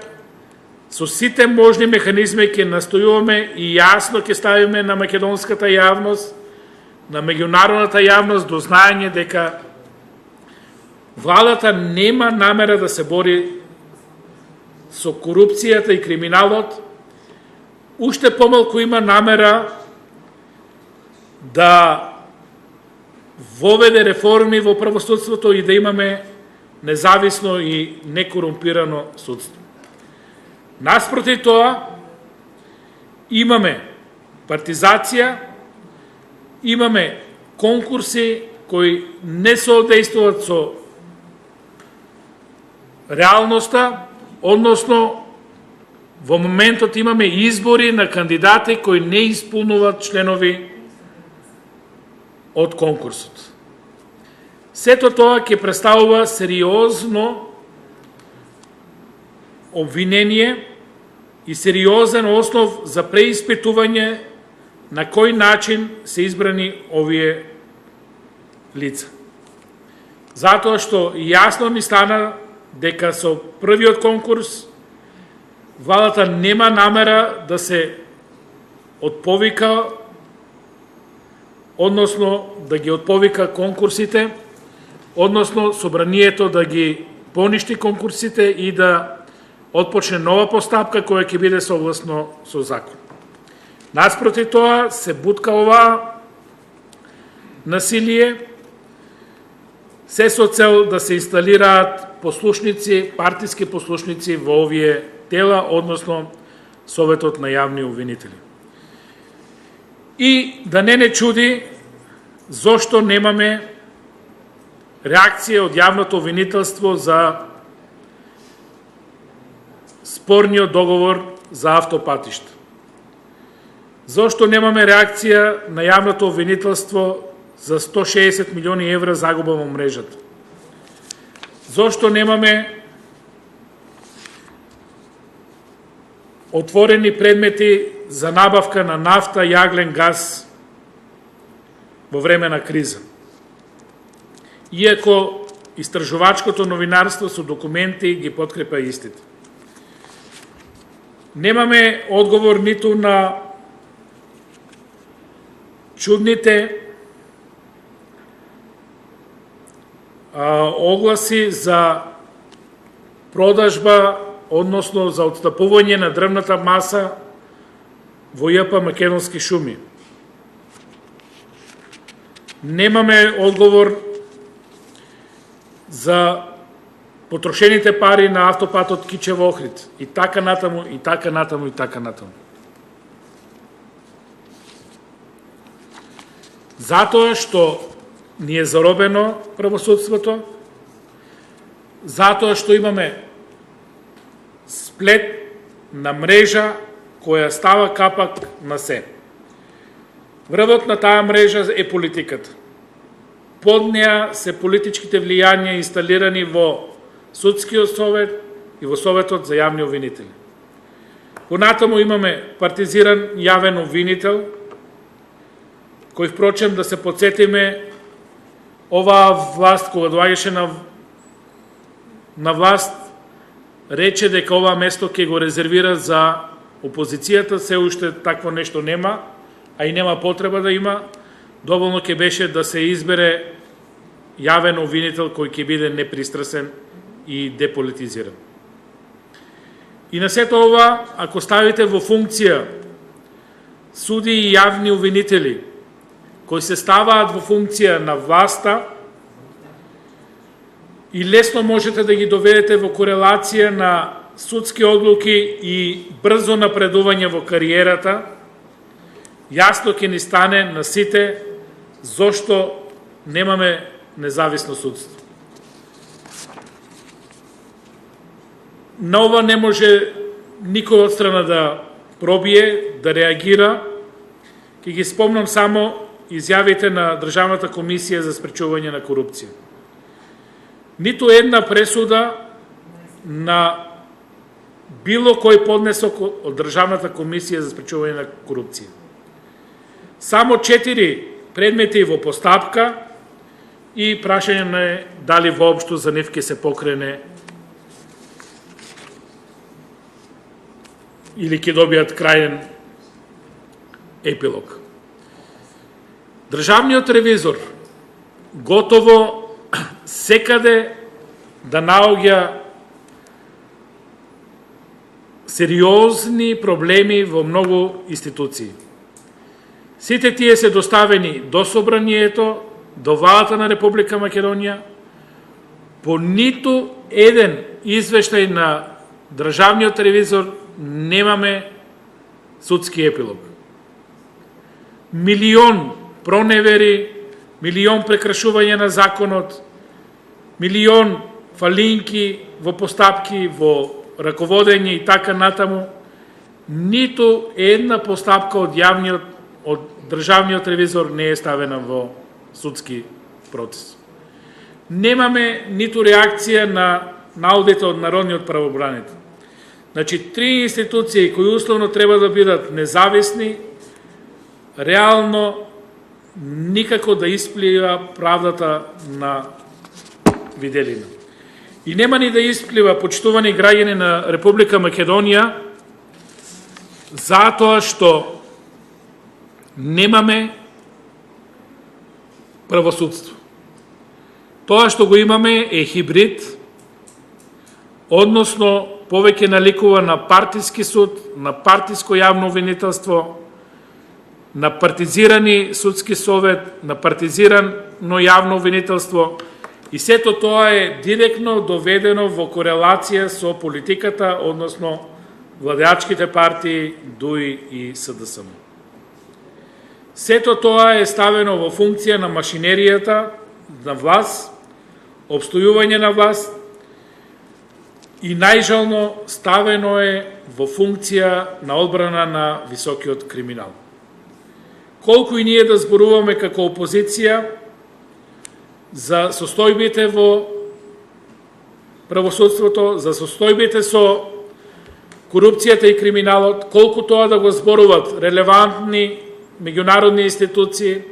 со сите можни механизми ќе настојуваме и јасно ќе ставиме на македонската јавност, на меѓународната јавност до знаење дека владата нема намера да се бори со корупцијата и криминалот, уште помалку има намера да воведе реформи во правосудството и да имаме независно и некорумпирано судство. Наспроти тоа, имаме партизација, имаме конкурси кои не соодействуваат со реалноста, односно во моментот имаме избори на кандидати кои не исполнуваат членови од конкурсот. Сето тоа ќе представува сериозно обвинение и сериозен основ за преиспитување на кој начин се избрани овие лица. Затоа што јасно ни стана дека со првиот конкурс владата нема намера да се отповика, односно да ги отповика конкурсите, односно собранието да ги поништи конкурсите и да отпочне нова постапка која ќе биде согласно со закон. Наспроти тоа се бутка ова насилие, се со цел да се инсталираат послушници, партиски послушници во овие тела, односно Советот на јавни обвинители. И да не чуди зошто немаме реакција од јавното обвинителство за спорниот договор за автопатишта. Зошто немаме реакција на јавното обвинителство за 160 милиони евра загуба во мрежата? Зошто немаме отворени предмети за набавка на нафта, јаглен газ во време на криза? Иако истражувачкото новинарство со документи ги подкрепа истите. Немаме одговор ниту на чудните огласи за продажба, односно за отстапување на дрвната маса во ЈП Македонски шуми. Немаме одговор за потрошените пари на автопатот Кичево-Охрид и така натаму, и така натаму, и така натаму. Затоа што ни е заробено правосудството, затоа што имаме сплет на мрежа која става капак на се. Врвот на таа мрежа е политиката. Под неа се политичките влијања инсталирани во Судскиот совет и во Советот за јавни обвинители. Понатаму имаме партизиран јавен обвинител, кој впрочем да се подсетиме, оваа власт кога доаѓаше на власт, рече дека ова место ќе го резервира за опозицијата, се уште такво нешто нема, а и нема потреба да има, доволно ќе беше да се избере јавен обвинител кој ќе биде непристрасен и деполитизиран. И на сето ова, ако ставите во функција суди и јавни обвинители, кои се ставаат во функција на власта, и лесно можете да ги доведете во корелација на судски одлуки и брзо напредување во кариерата, јасно ќе ни стане на сите зошто немаме независно судство. На ова не може никој од страна да пробие, да реагира. Ќе ги спомнам само изјавите на Државната комисија за спречување на корупција. Ниту една пресуда на било кој поднесок од Државната комисија за спречување на корупција. Само 4 предмети во постапка и прашање е дали воопшто за нив ќе се покрене или ќе добијат крајен епилог. Државниот ревизор готово секаде да наоѓа сериозни проблеми во многу институции. Сите тие се доставени до Собранието, до Владата на Република Македонија, по ниту еден извештај на Државниот ревизор немаме судски епилог. Милион проневери, милион прекршување на законот, милион фалинки во постапки, во раководење и така натаму, ниту една постапка од Државниот ревизор не е ставена во судски процес. Немаме ниту реакција на наудите од Народниот правобранител. Значи, 3 институции кои условно треба да бидат независни, реално никако да исплива правдата на виделина. И нема ни да исплива, почитувани граѓани на Република Македонија, затоа што немаме правосудство. Тоа што го имаме е хибрид, односно повеќе наликува на партиски суд, на партиско јавно обвинителство, на партизирани судски совет, на партизирано јавно обвинителство, и сето тоа е директно доведено во корелација со политиката, односно владеачките партии, ДУИ и СДСМ. Сето тоа е ставено во функција на машинеријата на власт, обстојување на власт и најжално ставено е во функција на одбрана на високиот криминал. Колку и ние да зборуваме како опозиција за состојбите во правосудството, за состојбите со корупцијата и криминалот, колку тоа да го зборуват релевантни меѓународни институции,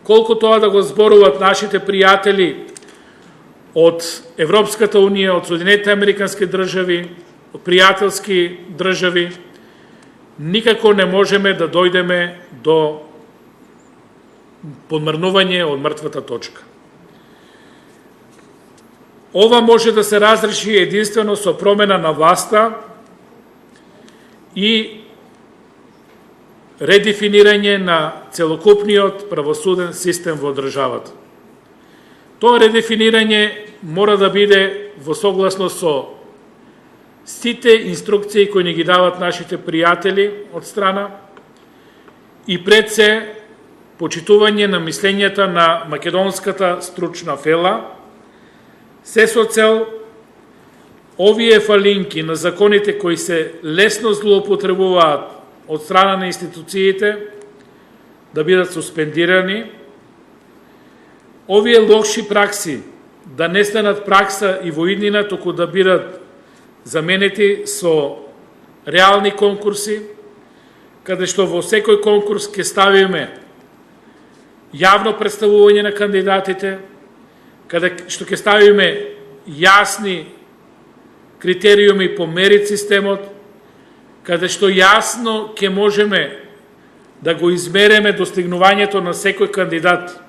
колку тоа да го зборуват нашите пријатели од Европската Унија, од Соединетите Американски држави, од пријателски држави, никако не можеме да дојдеме до подмрнување од мртвата точка. Ова може да се разреши единствено со промена на власта и редефинирање на целокупниот правосуден систем во државата. Тоа редефинирање мора да биде во согласност со сите инструкции кои ни ги дават нашите пријатели од страна и пред се почитување на мислењата на македонската стручна фела, се со цел овие фалинки на законите кои се лесно злоупотребуваат од страна на институциите да бидат суспендирани, овие лоши пракси да не станат пракса и во иднина, туку да бидат заменети со реални конкурси, каде што во секој конкурс ќе ставиме јавно представување на кандидатите, каде што ќе ставиме јасни критериуми по мерит системот, каде што јасно ќе можеме да го измереме достигнувањето на секој кандидат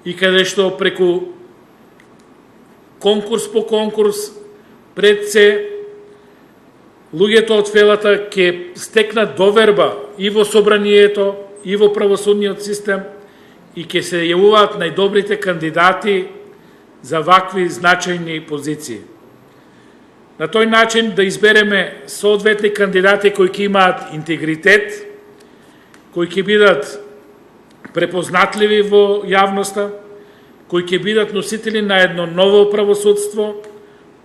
и каде што преку конкурс по конкурс пред се луѓето од фелата ќе стекнат доверба и во собранието, и во правосудниот систем и ќе се јавуваат најдобрите кандидати за вакви значајни позиции. На тој начин да избереме соодветни кандидати кои ќе имаат интегритет, кои ќе бидат препознатливи во јавноста, кои ќе бидат носители на едно ново правосудство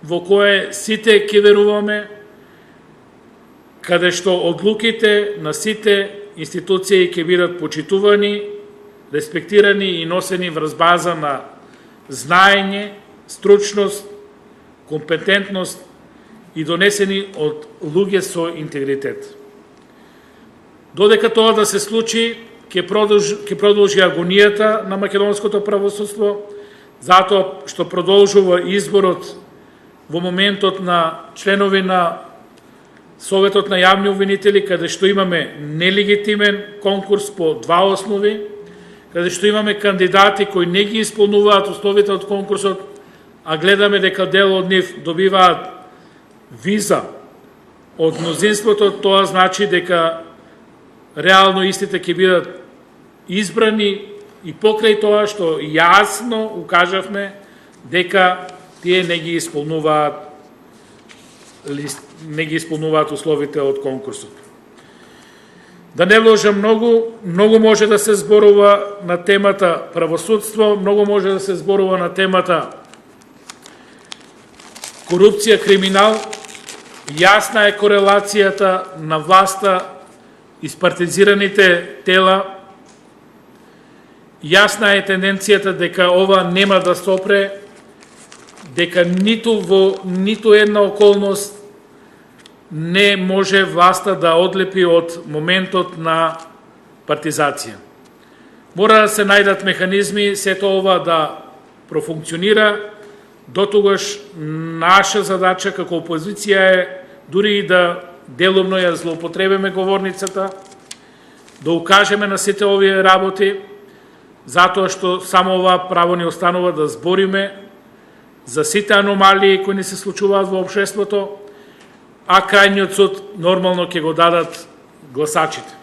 во кое сите ќе веруваме, каде што одлуките на сите институции ќе бидат почитувани, респектирани и носени врз база на знаење, стручност, компетентност и донесени од луѓе со интегритет. Додека тоа да се случи, ќе продолжи агонијата на македонското правосудство, затоа што продолжува изборот во моментот на членови на Советот на јавни обвинители, каде што имаме нелегитимен конкурс по два основи, каде што имаме кандидати кои не ги исполнуваат условите од конкурсот, а гледаме дека дел од нив добиваат виза од мнозинството, тоа значи дека реално истите ќе бидат избрани и покрај тоа што јасно укажавме дека тие не ги исполнуваат условите од конкурсот. Да не вложам многу може да се зборува на темата правосудство, многу може да се зборува на темата корупција, криминал. Јасна е корелацијата на власта и спартизираните тела. Јасна е тенденцијата дека ова нема да сопре, дека ниту една околност не може власта да одлепи од моментот на партизација. Мора да се најдат механизми сето ова да профункционира, дотогаш наша задача како опозиција е дури и да делумно ја злоупотребиме говорницата, да укажеме на сите овие работи, затоа што само ова право ни останува да збориме за сите аномалии кои ни се случуваат во општеството, а крајниот суд нормално ќе го дадат гласачите.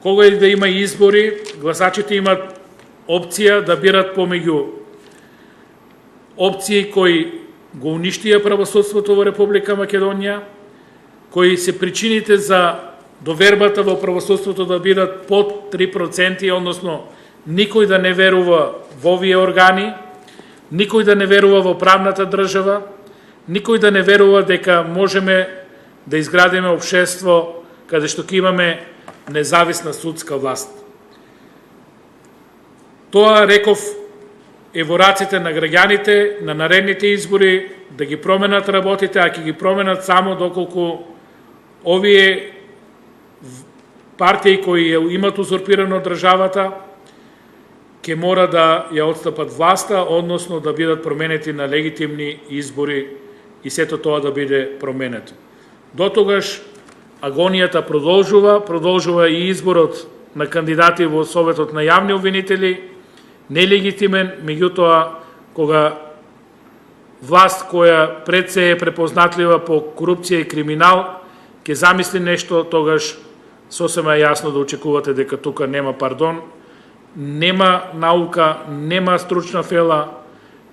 Кога и да има избори, гласачите имат опција да бират помеѓу опции кои го уништија правосудството во Република Македонија, кои се причините за довербата во правосудството да бидат под 3%, односно никој да не верува во овие органи, никој да не верува во правната држава, никој да не верува дека можеме да изградиме општество каде што ќе имаме независна судска власт. Тоа, реков, е во раците на граѓаните, на наредните избори, да ги променат работите, а ќе ги променат само доколку овие партии кои имат узурпирано државата, ќе мора да ја отстапат власта, односно да бидат променети на легитимни избори и сето тоа да биде променето. До тогаш агонијата продолжува и изборот на кандидати во Советот на јавни обвинители, нелегитимен, меѓутоа кога власт која пред се е препознатлива по корупција и криминал ќе замисли нешто, тогаш сосема е јасно да очекувате дека тука нема пардон, нема наука, нема стручна фела,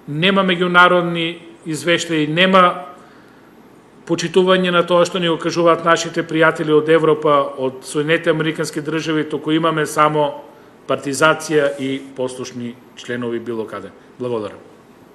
нема меѓународни извештаи, нема почитување на тоа што ни го кажуваат нашите пријатели од Европа, од Соединетите Американски држави, туку имаме само партизација и послушни членови било каде. Благодарам.